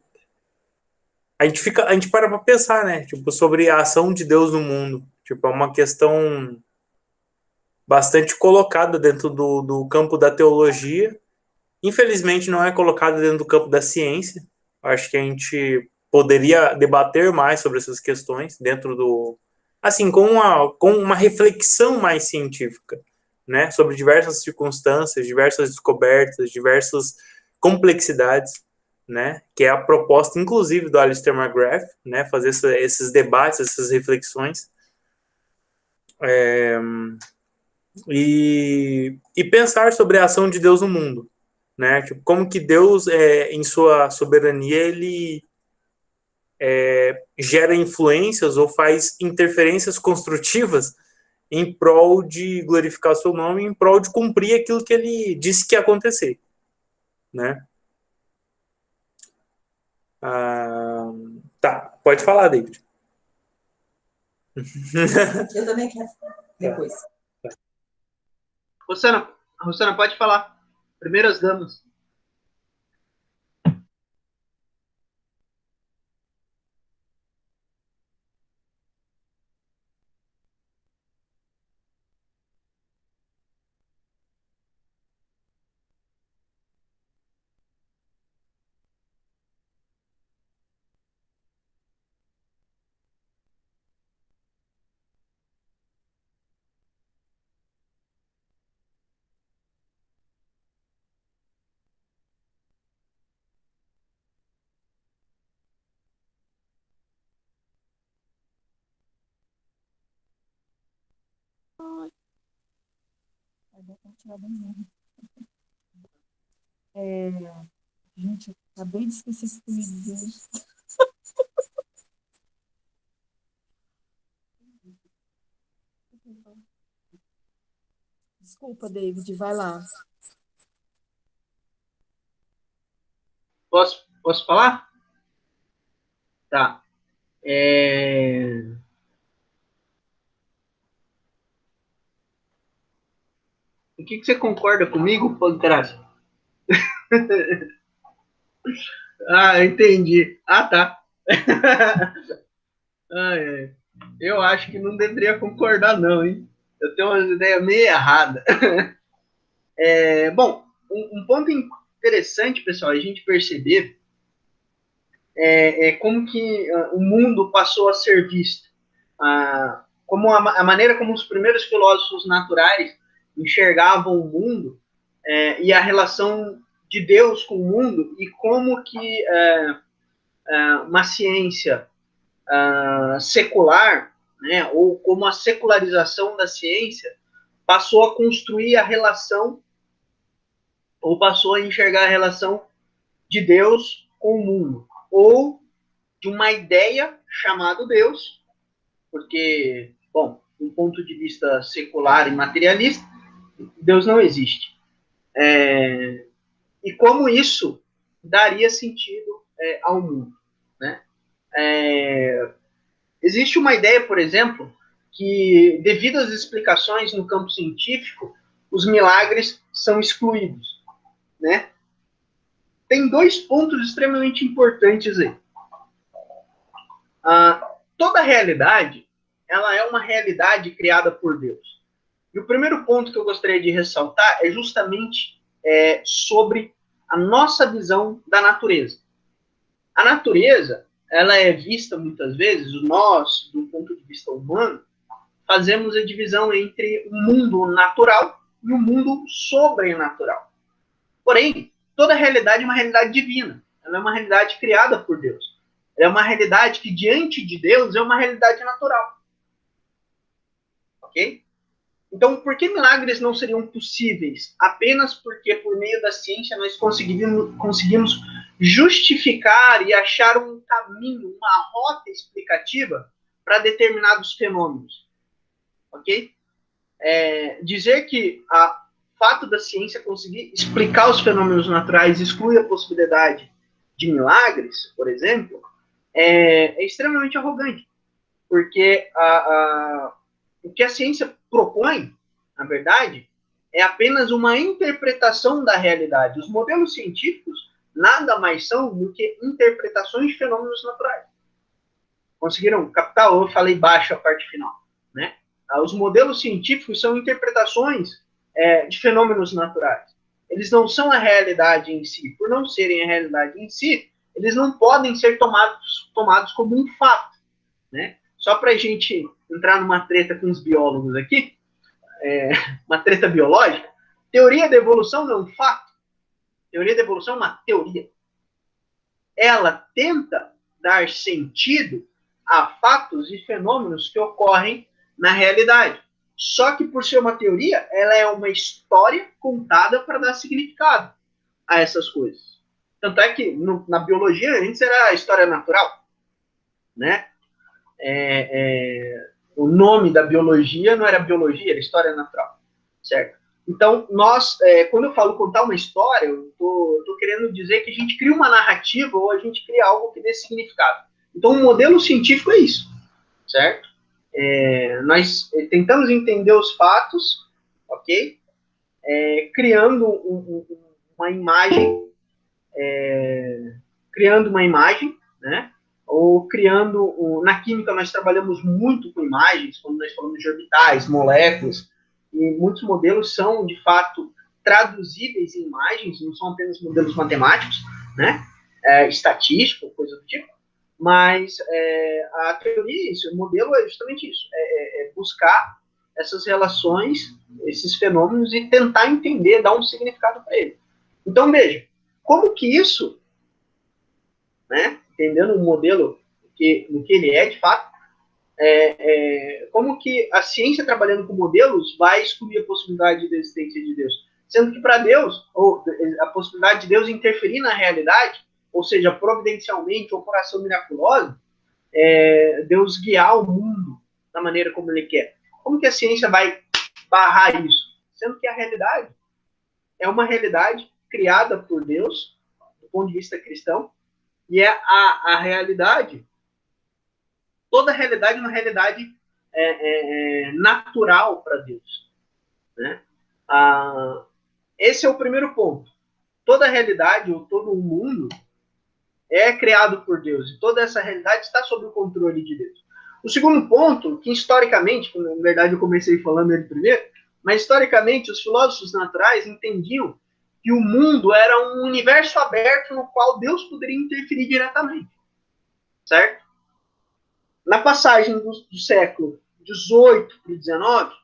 a gente para pensar, né? Tipo, sobre a ação de Deus no mundo. Tipo, é uma questão bastante colocada dentro do campo da teologia. Infelizmente, não é colocada dentro do campo da ciência. Acho que a gente poderia debater mais sobre essas questões dentro do, assim, com uma reflexão mais científica, né? Sobre diversas circunstâncias, diversas descobertas, diversas complexidades, né? Que é a proposta, inclusive, do Alistair McGrath, né? Fazer esses debates, essas reflexões. E pensar sobre a ação de Deus no mundo, né? Tipo, como que Deus, em sua soberania, ele gera influências ou faz interferências construtivas em prol de glorificar o seu nome, em prol de cumprir aquilo que ele disse que ia acontecer, né? Ah, tá, pode falar, David. Eu também quero depois. Rosana, pode falar. Primeiras damas. Gente, eu acabei de esquecer o que eu ia dizer. Desculpa, David, vai lá. Posso falar? Tá. O que você concorda comigo, Pancrácio? Ah, entendi. Ah, tá. Eu acho que não deveria concordar, não, hein? Eu tenho uma ideia meio errada. Bom, um ponto interessante, pessoal, a gente perceber como que o mundo passou a ser visto. Como a maneira como os primeiros filósofos naturais enxergavam o mundo e a relação de Deus com o mundo e como que uma ciência secular, né, ou como a secularização da ciência passou a construir a relação ou passou a enxergar a relação de Deus com o mundo, ou de uma ideia chamada Deus, porque, bom, do ponto de vista secular e materialista, Deus não existe. E como isso daria sentido ao mundo, né? Existe uma ideia, por exemplo, que devido às explicações no campo científico, os milagres são excluídos, né? Tem dois pontos extremamente importantes aí. Toda realidade, ela é uma realidade criada por Deus. E o primeiro ponto que eu gostaria de ressaltar é justamente sobre a nossa visão da natureza. A natureza, ela é vista muitas vezes, nós, do ponto de vista humano, fazemos a divisão entre o mundo natural e o mundo sobrenatural. Porém, toda realidade é uma realidade divina. Ela é uma realidade criada por Deus. Ela é uma realidade que, diante de Deus, é uma realidade natural. Ok? Então, por que milagres não seriam possíveis? Apenas porque, por meio da ciência, nós conseguimos justificar e achar um caminho, uma rota explicativa para determinados fenômenos. Ok? Dizer que o fato da ciência conseguir explicar os fenômenos naturais exclui a possibilidade de milagres, por exemplo, é extremamente arrogante. Porque o que a ciência propõe, na verdade, é apenas uma interpretação da realidade. Os modelos científicos nada mais são do que interpretações de fenômenos naturais. Conseguiram captar? Ou eu falei baixo a parte final, né? Os modelos científicos são interpretações de fenômenos naturais. Eles não são a realidade em si. Por não serem a realidade em si, eles não podem ser tomados como um fato, né? Só para a gente entrar numa treta com os biólogos aqui, uma treta biológica, teoria da evolução não é um fato. Teoria da evolução é uma teoria. Ela tenta dar sentido a fatos e fenômenos que ocorrem na realidade. Só que, por ser uma teoria, ela é uma história contada para dar significado a essas coisas. Tanto é que, na biologia, antes era a história natural, né? O nome da biologia não era biologia, era história natural, certo? Então, quando eu falo contar uma história, eu estou querendo dizer que a gente cria uma narrativa ou a gente cria algo que dê significado. Então, o modelo científico é isso, certo? Nós tentamos entender os fatos, ok? Criando uma imagem, né? Ou criando, na química nós trabalhamos muito com imagens, quando nós falamos de orbitais, moléculas, e muitos modelos são, de fato, traduzíveis em imagens, não são apenas modelos matemáticos, né? Estatística, coisa do tipo, mas a teoria, o modelo é justamente isso, buscar essas relações, esses fenômenos e tentar entender, dar um significado para ele. Então, veja, como que isso, né, entendendo o modelo no que ele é, de fato, como que a ciência trabalhando com modelos vai excluir a possibilidade da existência de Deus? Sendo que para Deus, ou a possibilidade de Deus interferir na realidade, ou seja, providencialmente ou por ação miraculosa, Deus guiar o mundo da maneira como ele quer. Como que a ciência vai barrar isso? Sendo que a realidade é uma realidade criada por Deus, do ponto de vista cristão, e é a realidade, toda a realidade é uma realidade natural para Deus, né? Esse é o primeiro ponto. Toda a realidade, ou todo o mundo, é criado por Deus, e toda essa realidade está sob o controle de Deus. O segundo ponto, que historicamente, na verdade eu comecei falando ele primeiro, mas historicamente os filósofos naturais entendiam que o mundo era um universo aberto no qual Deus poderia interferir diretamente, certo? Na passagem do século XVIII para o XIX,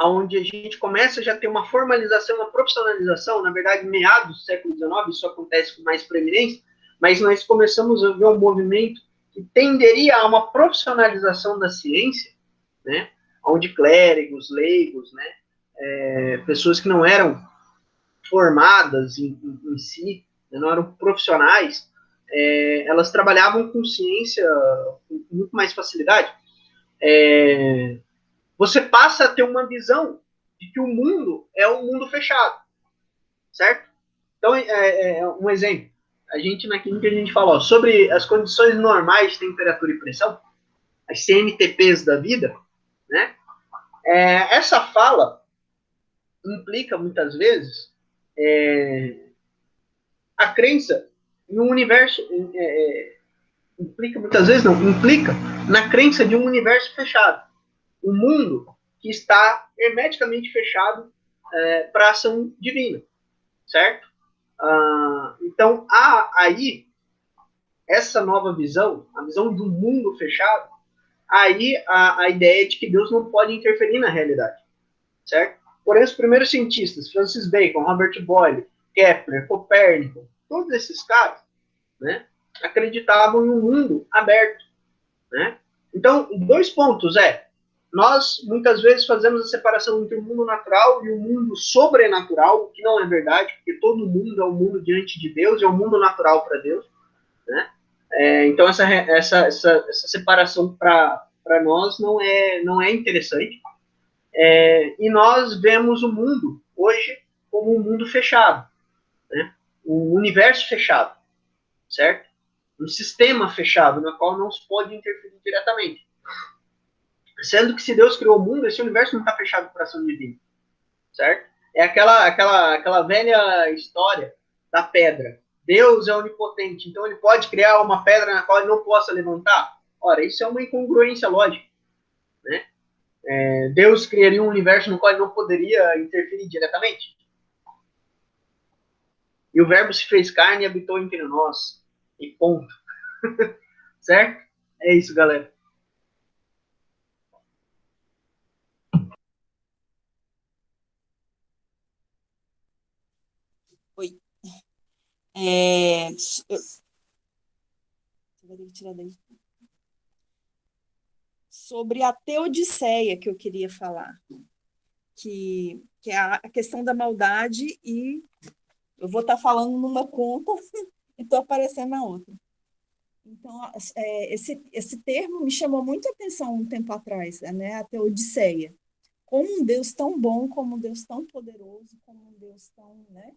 onde a gente começa a já ter uma formalização, uma profissionalização, na verdade, meados do século XIX, isso acontece com mais preeminência, mas nós começamos a ver um movimento que tenderia a uma profissionalização da ciência, né, onde clérigos, leigos, né, pessoas que não eram formadas em si, não eram profissionais, elas trabalhavam com ciência com muito mais facilidade. Você passa a ter uma visão de que o mundo é um mundo fechado, certo? Então, um exemplo, a gente na química a gente fala sobre as condições normais de temperatura e pressão, as CMTPs da vida, né? Essa fala implica muitas vezes a crença em um universo, implica na crença de um universo fechado, um mundo que está hermeticamente fechado para a ação divina, certo? Então, há aí essa nova visão, a visão de um mundo fechado, aí a ideia de que Deus não pode interferir na realidade, certo? Porém, os primeiros cientistas, Francis Bacon, Robert Boyle, Kepler, Copérnico, todos esses caras, né, acreditavam em um mundo aberto, né? Então, 2 pontos nós, muitas vezes, fazemos a separação entre o mundo natural e o mundo sobrenatural, o que não é verdade, porque todo mundo é um mundo diante de Deus, é um mundo natural para Deus, né? Então, essa separação para nós não é interessante. E nós vemos o mundo, hoje, como um mundo fechado, né? Um universo fechado, certo? Um sistema fechado, no qual não se pode interferir diretamente. Sendo que se Deus criou o mundo, esse universo não está fechado para a ação divina, certo? É aquela velha história da pedra. Deus é onipotente, então ele pode criar uma pedra na qual ele não possa levantar? Ora, isso é uma incongruência lógica, né? Deus criaria um universo no qual ele não poderia interferir diretamente? E o verbo se fez carne e habitou entre nós. E ponto. Certo? É isso, galera. Oi. Vou ter que tirar daí. Sobre a teodiceia que eu queria falar, que é a questão da maldade, e eu vou estar falando numa conta e estou aparecendo na outra. Então, esse termo me chamou muito a atenção um tempo atrás, né? A teodiceia. Como um Deus tão bom, como um Deus tão poderoso, como um Deus tão, né,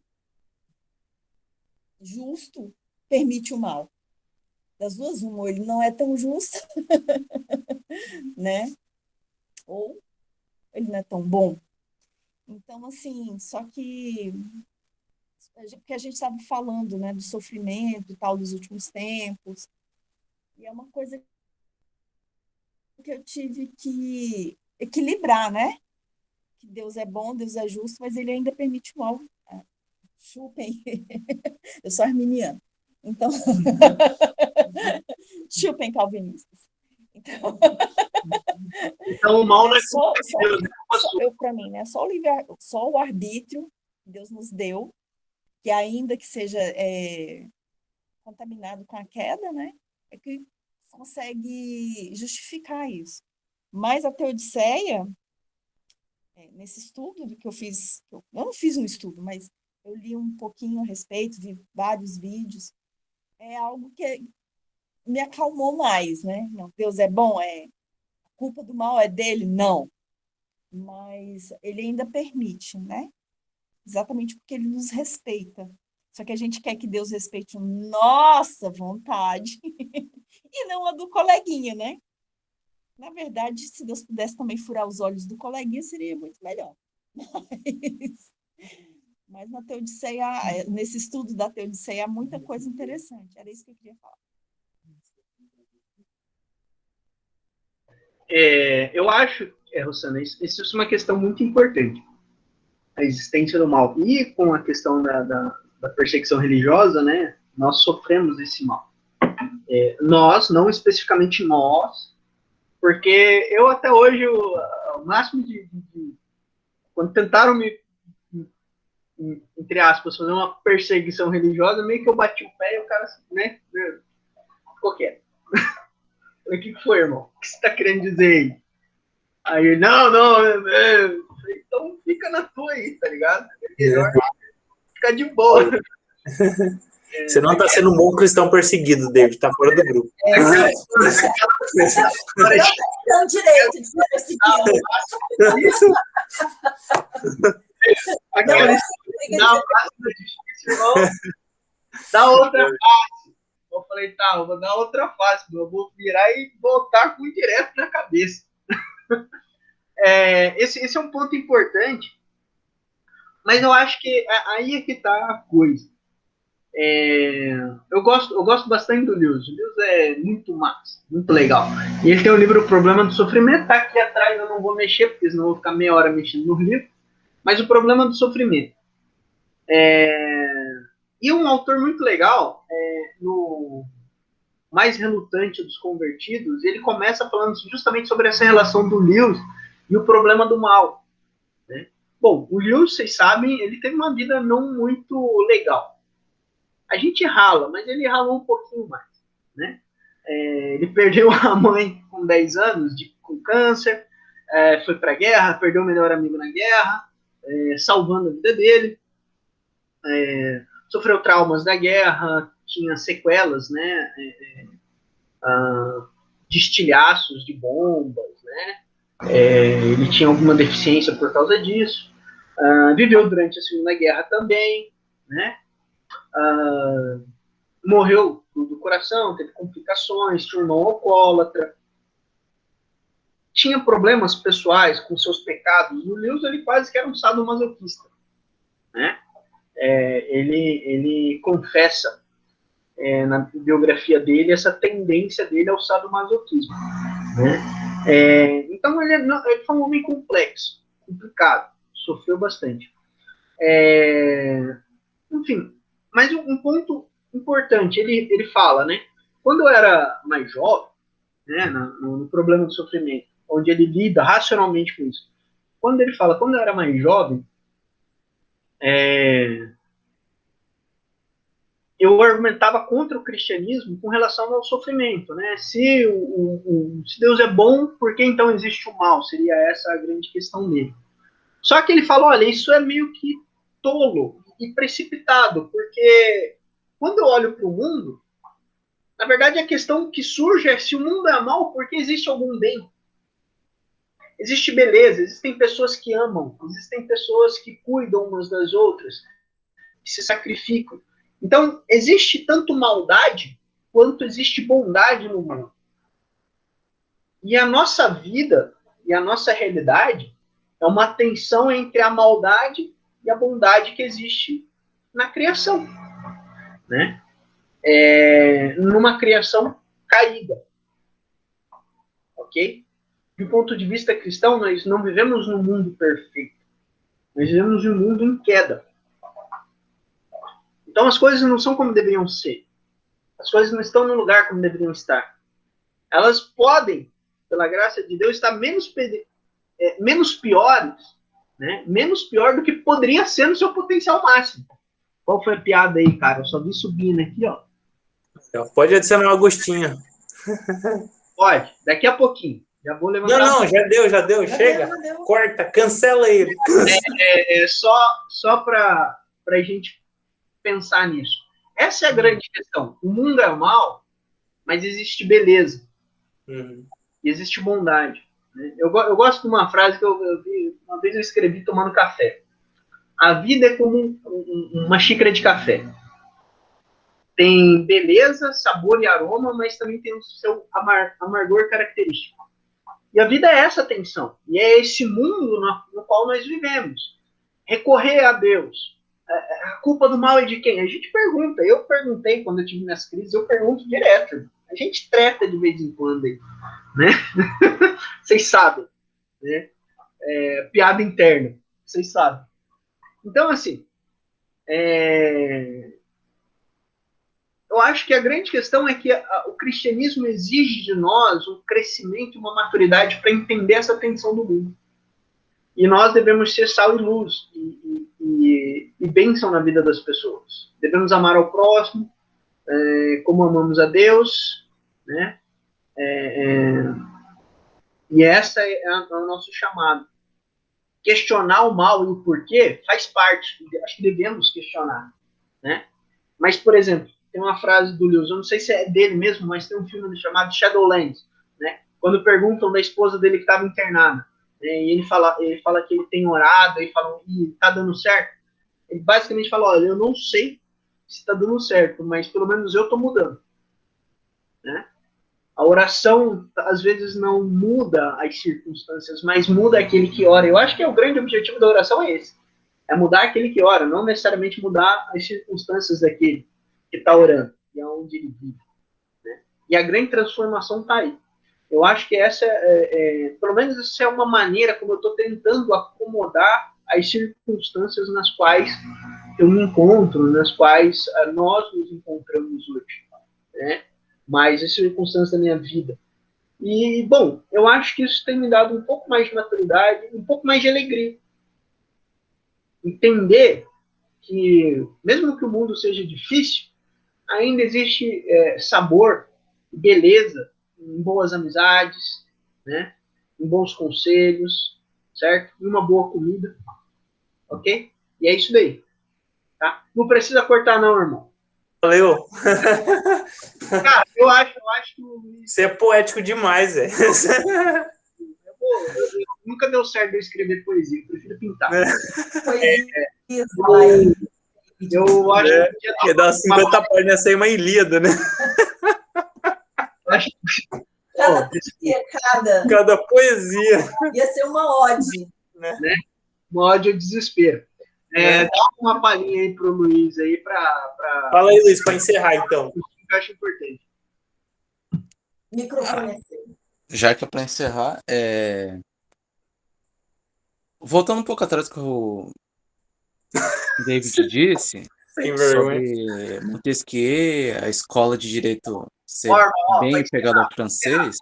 justo, permite o mal. Das duas, uma, ou ele não é tão justo, né? Ou ele não é tão bom. Então, assim, só que porque a gente estava falando, né, do sofrimento e tal dos últimos tempos, e é uma coisa que eu tive que equilibrar, né? Que Deus é bom, Deus é justo, mas ele ainda permite o mal. Chupem. Eu sou arminiana. Então, chupem calvinistas. Então o mal não é só Deus, né? para mim, né? Só o arbítrio que Deus nos deu, que ainda que seja contaminado com a queda, né? É que consegue justificar isso. Mas a teodiceia, nesse estudo que eu fiz, eu não fiz um estudo, mas eu li um pouquinho a respeito, vi vários vídeos, é algo que me acalmou mais, né? Não, Deus é bom, a culpa do mal é dele? Não. Mas ele ainda permite, né? Exatamente porque ele nos respeita. Só que a gente quer que Deus respeite a nossa vontade e não a do coleguinha, né? Na verdade, se Deus pudesse também furar os olhos do coleguinha, seria muito melhor. Mas na teodiceia, nesse estudo da teodiceia, há muita coisa interessante. Era isso que eu queria falar. Eu acho, Rosana, isso é uma questão muito importante. A existência do mal. E com a questão da perseguição religiosa, né, nós sofremos esse mal. Nós, não especificamente nós, porque eu até hoje, o máximo quando tentaram me, entre aspas, fazer uma perseguição religiosa, meio que eu bati o pé e o cara, né, ficou quieto. O que foi, irmão? O que você tá querendo dizer aí? Aí ele, não, então fica na tua aí, tá ligado? É melhor ficar de boa. Você não tá sendo um bom cristão perseguido, David, tá fora do grupo. Não direito de ser perseguido. Aquela dá difícil, irmão. Dá outra face. Eu falei, tá, eu vou dar outra face, eu vou virar e voltar com direto na cabeça. Esse é um ponto importante, mas eu acho que aí é que tá a coisa. Eu gosto bastante do Lewis. O Lewis é muito massa, muito legal. E ele tem o livro O Problema do Sofrimento, tá aqui atrás, eu não vou mexer, porque senão eu vou ficar meia hora mexendo no livro. Mas O Problema do Sofrimento. E um autor muito legal, no Mais Relutante dos Convertidos, ele começa falando justamente sobre essa relação do Lewis e o problema do mal. Né? Bom, o Lewis, vocês sabem, ele teve uma vida não muito legal. A gente rala, mas ele ralou um pouquinho mais. Né? Ele perdeu a mãe com 10 anos com câncer, foi para a guerra, perdeu o melhor amigo na guerra, salvando a vida dele, sofreu traumas da guerra, tinha sequelas, né, de estilhaços de bombas, né, ele tinha alguma deficiência por causa disso, viveu durante a Segunda Guerra também, né, morreu do coração, teve complicações, tinha um irmão alcoólatra, tinha problemas pessoais com seus pecados. O Lewis, ele quase que era um sadomasoquista, né? Ele confessa na biografia dele essa tendência dele ao sadomasoquismo, né? Então ele foi um homem complexo, complicado, sofreu bastante. Enfim, mas um ponto importante, ele fala, né? Quando eu era mais jovem, né, no problema do sofrimento, onde ele lida racionalmente com isso. Quando ele fala, quando eu era mais jovem, eu argumentava contra o cristianismo com relação ao sofrimento, né? Se Deus é bom, por que então existe o mal? Seria essa a grande questão dele. Só que ele fala, olha, isso é meio que tolo e precipitado, porque quando eu olho para o mundo, na verdade a questão que surge é se o mundo é mal, porque existe algum bem. Existe beleza, existem pessoas que amam, existem pessoas que cuidam umas das outras, que se sacrificam. Então, existe tanto maldade quanto existe bondade no mundo. E a nossa vida e a nossa realidade é uma tensão entre a maldade e a bondade que existe na criação, né? Numa criação caída. Ok? Do ponto de vista cristão, nós não vivemos num mundo perfeito. Nós vivemos num mundo em queda. Então as coisas não são como deveriam ser. As coisas não estão no lugar como deveriam estar. Elas podem, pela graça de Deus, estar menos piores, né? Menos pior do que poderia ser no seu potencial máximo. Qual foi a piada aí, cara? Eu só vi subindo aqui, ó. Pode adicionar o Agostinho. Pode, daqui a pouquinho. Já vou levantar. Não, já deu, chega. Corta, cancela ele. Só para a gente pensar nisso. Essa é a grande questão. O mundo é mal, mas existe beleza. E existe bondade. Né? Eu gosto de uma frase que eu vi, uma vez eu escrevi tomando café. A vida é como uma xícara de café. Tem beleza, sabor e aroma, mas também tem o seu amargor característico. E a vida é essa tensão. E é esse mundo no qual nós vivemos. Recorrer a Deus. A culpa do mal é de quem? A gente pergunta. Eu perguntei quando eu tive minhas crises, eu pergunto direto. A gente treta de vez em quando aí. Né? Vocês sabem. Né? Piada interna. Vocês sabem. Então, assim, eu acho que a grande questão é que o cristianismo exige de nós um crescimento e uma maturidade para entender essa tensão do mundo. E nós devemos ser sal e luz e bênção na vida das pessoas. Devemos amar ao próximo, como amamos a Deus, né? E essa é o nosso chamado. Questionar o mal e o porquê faz parte. Acho que devemos questionar, né? Mas, por exemplo, tem uma frase do Lewis, eu não sei se é dele mesmo, mas tem um filme chamado Shadowlands, né? Quando perguntam da esposa dele que estava internada, e ele fala que ele tem orado, e fala, e tá dando certo. Ele basicamente fala, olha, eu não sei se está dando certo, mas pelo menos eu estou mudando, né? A oração, às vezes, não muda as circunstâncias, mas muda aquele que ora. Eu acho que o grande objetivo da oração é esse. É mudar aquele que ora, não necessariamente mudar as circunstâncias daquele que está orando, e aonde ele vive. Né? E a grande transformação está aí. Eu acho que essa pelo menos essa é uma maneira como eu estou tentando acomodar as circunstâncias nas quais eu me encontro, nas quais nós nos encontramos hoje. Né? Mas as circunstâncias da minha vida. E, bom, eu acho que isso tem me dado um pouco mais de maturidade, um pouco mais de alegria. Entender que, mesmo que o mundo seja difícil, ainda existe sabor, beleza, em boas amizades, né? em bons conselhos, certo? E uma boa comida, ok? E é isso daí, tá? Não precisa cortar não, irmão. Valeu. Cara, eu acho que o Luiz... Você é poético demais, velho. Nunca deu certo eu escrever poesia, eu prefiro pintar. Poesia, Eu acho que podia Ia dar 50 páginas sem uma Ilíada, né? acho cada poesia, Cada poesia. ia ser uma ode. né? Um ódio e desespero. Dá uma palhinha aí pro Luiz aí pra... Fala aí, Luiz, para encerrar, então. O que eu acho importante. Microfone é seu. Já que é para encerrar, voltando um pouco atrás que o David disse Sem vergonha. sobre Montesquieu, a escola de direito ser Ó, bem vai pegada ao francês,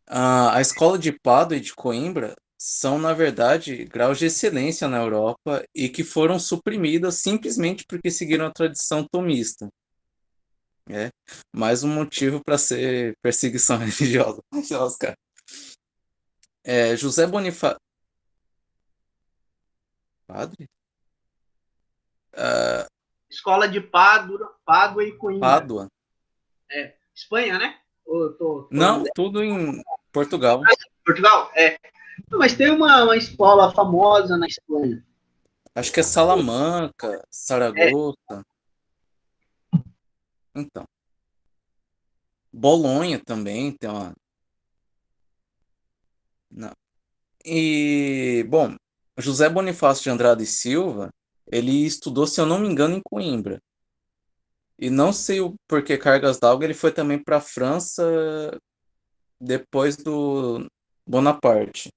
a escola de Pádua e de Coimbra são, na verdade, graus de excelência na Europa e que foram suprimidas simplesmente porque seguiram a tradição tomista. Mais um motivo para ser perseguição religiosa. Oscar. José Bonifácio. Padre? Escola de Pádua e Coimbra. Pádua. Espanha, né? Não, tudo em Portugal. Portugal? Não, mas tem uma escola famosa na Espanha. Acho que é Salamanca, Saragoça. Então. Bolonha também tem uma. Não. E, bom, José Bonifácio de Andrade e Silva, ele estudou, se eu não me engano, em Coimbra. E não sei o porquê cargas d'água, ele foi também para a França depois do Bonaparte.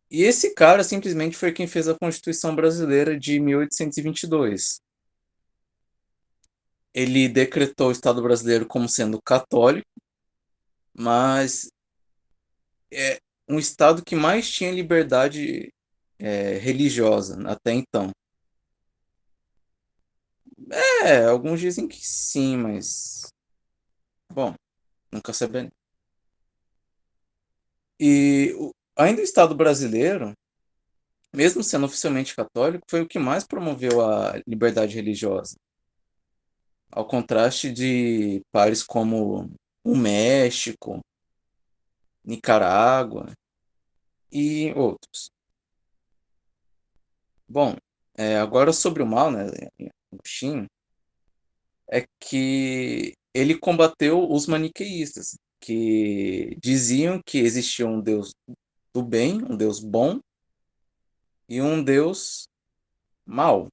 E esse cara simplesmente foi quem fez a Constituição Brasileira de 1822. Ele decretou o Estado brasileiro como sendo católico, mas é um Estado que mais tinha liberdade religiosa até então. Alguns dizem que sim, mas... Bom, nunca saberei. E ainda o Estado brasileiro, mesmo sendo oficialmente católico, foi o que mais promoveu a liberdade religiosa. Ao contraste de países como o México, Nicarágua e outros. Bom, agora sobre o mal, né, Agostinho, é que ele combateu os maniqueístas, que diziam que existia um Deus do bem, um Deus bom, e um Deus mau.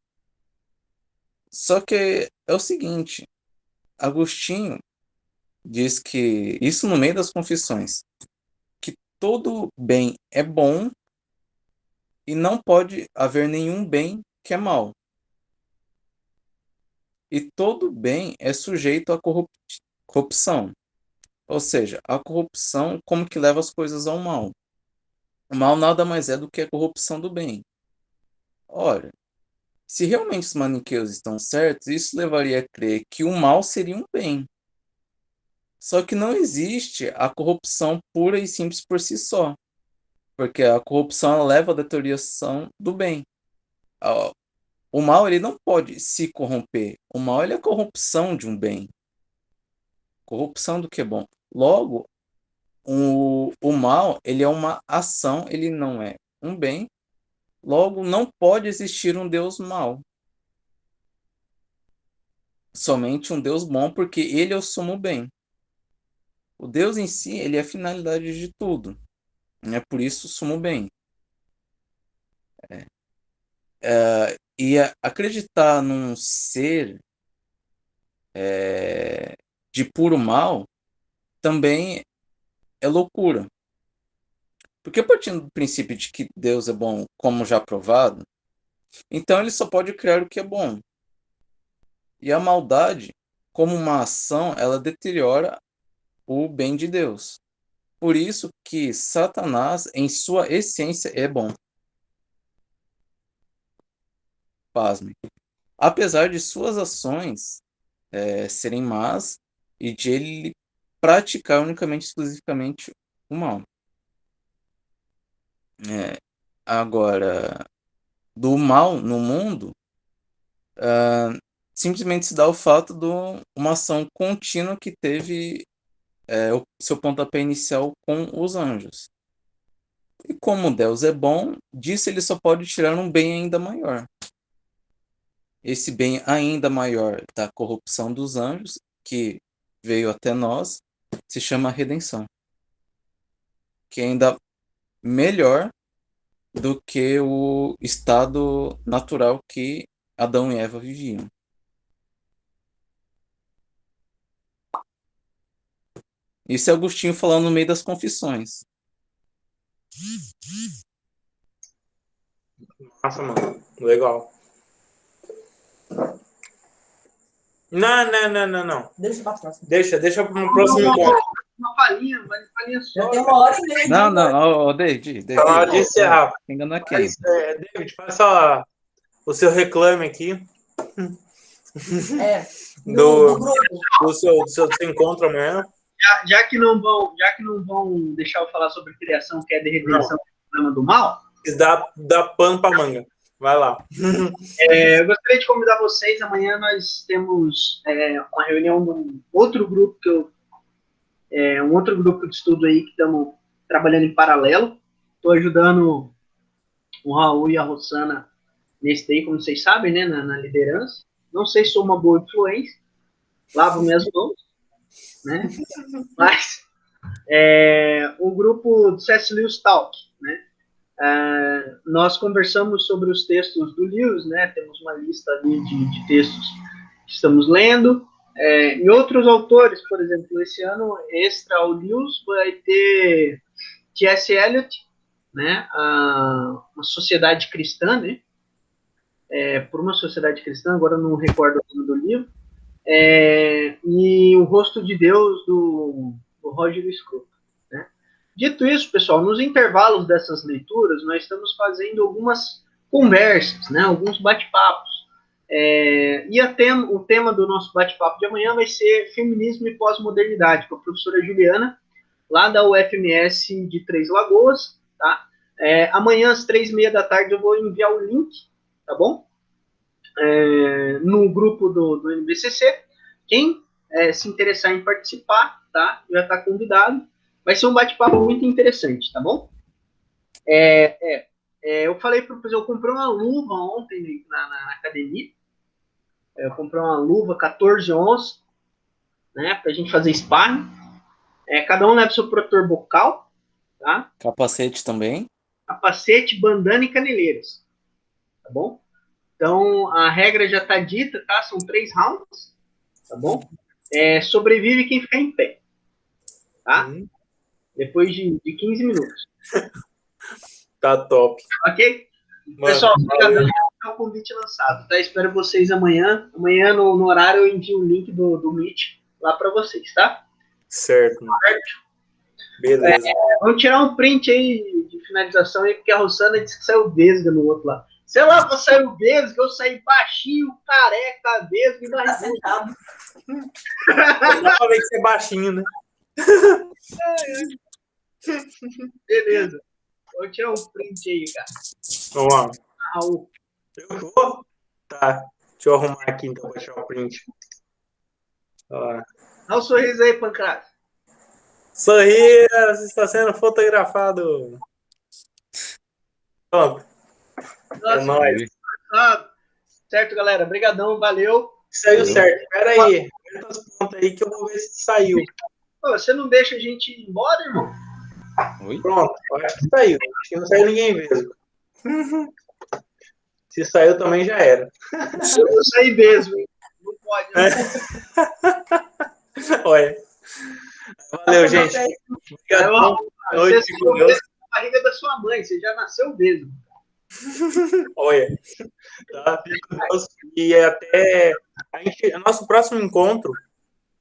Só que é o seguinte, Agostinho diz que, isso no meio das confissões, que todo bem é bom e não pode haver nenhum bem que é mau. E todo bem é sujeito à corrupção. Ou seja, a corrupção como que leva as coisas ao mal. O mal nada mais é do que a corrupção do bem. Ora, se realmente os maniqueus estão certos, isso levaria a crer que o mal seria um bem. Só que não existe a corrupção pura e simples por si só. Porque a corrupção leva à deterioração do bem. O mal ele não pode se corromper. O mal ele é a corrupção de um bem. Corrupção do que é bom. Logo, o mal ele é uma ação, ele não é um bem. Logo, não pode existir um Deus mau. Somente um Deus bom, porque ele é o sumo bem. O Deus em si, ele é a finalidade de tudo. É por isso o sumo bem. E acreditar num ser de puro mal também é loucura. Porque partindo do princípio de que Deus é bom, como já provado, então ele só pode criar o que é bom. E a maldade, como uma ação, ela deteriora o bem de Deus. Por isso que Satanás, em sua essência, é bom. Pasme. Apesar de suas ações serem más e de ele praticar unicamente, exclusivamente o mal. Agora, do mal no mundo, simplesmente se dá o fato de uma ação contínua que teve o seu pontapé inicial com os anjos. E como Deus é bom, disso ele só pode tirar um bem ainda maior. Esse bem ainda maior da corrupção dos anjos, que veio até nós, se chama redenção. Que é ainda melhor do que o estado natural que Adão e Eva viviam. Isso é Agostinho falando no meio das confissões. Nossa, mano. Legal. Não. Deixa pra próxima. Deixa pro próximo encontro. Uma palhinha só. Já tem 1h30. Não, David. Tá na hora de encerrar. Engana quem? David, faça o seu reclame aqui. Do grupo. Do seu encontro amanhã. Já que não vão deixar eu falar sobre criação, que é de redenção do problema do mal. Dá pano pra manga. Vai lá. Eu gostaria de convidar vocês. Amanhã nós temos uma reunião de um outro grupo de estudo aí que estamos trabalhando em paralelo. Estou ajudando o Raul e a Rosana nesse daí, como vocês sabem, né, na liderança. Não sei se sou uma boa influência. Lavo minhas mãos, né? Mas o grupo do C.S. Lewis Talk, né? Nós conversamos sobre os textos do Lewis, né? Temos uma lista ali de textos que estamos lendo. E outros autores, por exemplo, esse ano, extra ao Lewis, vai ter T.S. Eliot, né? Uma sociedade cristã, né? Por uma sociedade cristã, agora não recordo o nome do livro. E O Rosto de Deus, do Roger Scruton, né? Dito isso, pessoal, nos intervalos dessas leituras, nós estamos fazendo algumas conversas, né? Alguns bate-papos. O tema do nosso bate-papo de amanhã vai ser Feminismo e Pós-Modernidade, com a professora Juliana, lá da UFMS de Três Lagoas, tá? Amanhã, às 3h30 da tarde, eu vou enviar o link, tá bom? No grupo do NBCC. Quem se interessar em participar, tá? Já está convidado. Vai ser um bate-papo muito interessante, tá bom? Eu falei para o professor, eu comprei uma luva ontem na academia. Eu comprei uma luva 14 onças, né? Para a gente fazer sparring. Cada um leva seu protetor bucal, tá? Capacete também. Capacete, bandana e caneleiras, tá bom? Então, a regra já está dita, tá? São 3 rounds, tá bom? Sobrevive quem ficar em pé, tá? Depois de 15 minutos. Tá top. Ok? Mano, pessoal, obrigado. É o convite lançado, tá? Espero vocês amanhã. Amanhã, no horário, eu envio o link do Meet lá para vocês, tá? Certo. Beleza. Vamos tirar um print aí de finalização aí, porque a Rosana disse que saiu vesga no outro lá. Sei lá, eu saí vesga, eu saí baixinho, careca, vesga e barrigudo. Eu falei que você é baixinho, né? Beleza. Vou tirar um print aí, cara. Vamos lá. Raul. Eu vou? Tá. Deixa eu arrumar aqui então pra tirar o print. Ó. Dá um sorriso aí, Pancrácio. Sorria, você está sendo fotografado. Pronto. Nossa, É nóis. Certo, galera. Obrigadão, valeu. Saiu certo. Espera aí. Aperta os pontos aí que eu vou ver se saiu. Pô, você não deixa a gente ir embora, irmão? Oi? Pronto. Acho que saiu. Acho que não saiu ninguém mesmo. Se saiu também já era. Eu vou sair mesmo, hein? Não pode. Não. Olha. Valeu, gente. Obrigado. Noite, com Deus. A barriga da sua mãe, você já nasceu mesmo. Olha. Tá? Fique com Deus. E até. Nosso próximo encontro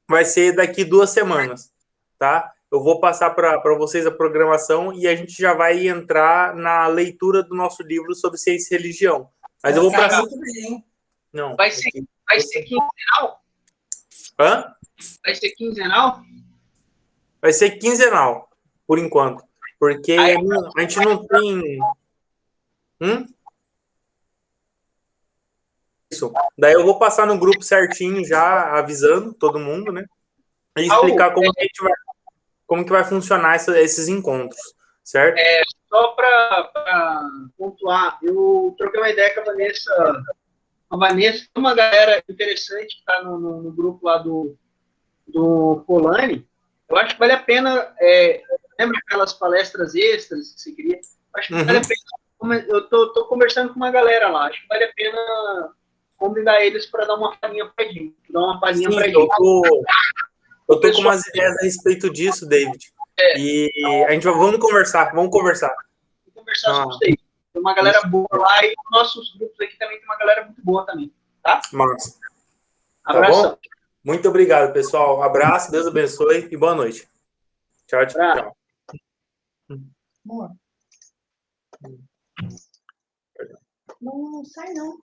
vai ser daqui 2 semanas. Tá? Eu vou passar para vocês a programação e a gente já vai entrar na leitura do nosso livro sobre ciência e religião. Mas eu vou para. Não. Vai ser quinzenal? Hã? Vai ser quinzenal? Vai ser quinzenal, por enquanto. Porque a gente não tem... Isso. Daí eu vou passar no grupo certinho já, avisando todo mundo, né? E explicar como que vai funcionar esses encontros, certo? Só para pontuar, eu troquei uma ideia com a Vanessa. A Vanessa é uma galera interessante que está no grupo lá do Polani. Eu acho que vale a pena. Lembra aquelas palestras extras que você queria? Acho que vale a pena. Eu tô conversando com uma galera lá. Acho que vale a pena convidar eles para dar uma palhinha para gente. Eu tô com umas ideias a respeito disso, David. E a gente vamos conversar. Vamos conversar sobre isso. Tem uma galera boa lá e os nossos grupos aqui também tem uma galera muito boa também. Tá? Massa. Abração. Tá bom? Muito obrigado, pessoal. Abraço, Deus abençoe e boa noite. Tchau, tchau. Boa. Não sai, não.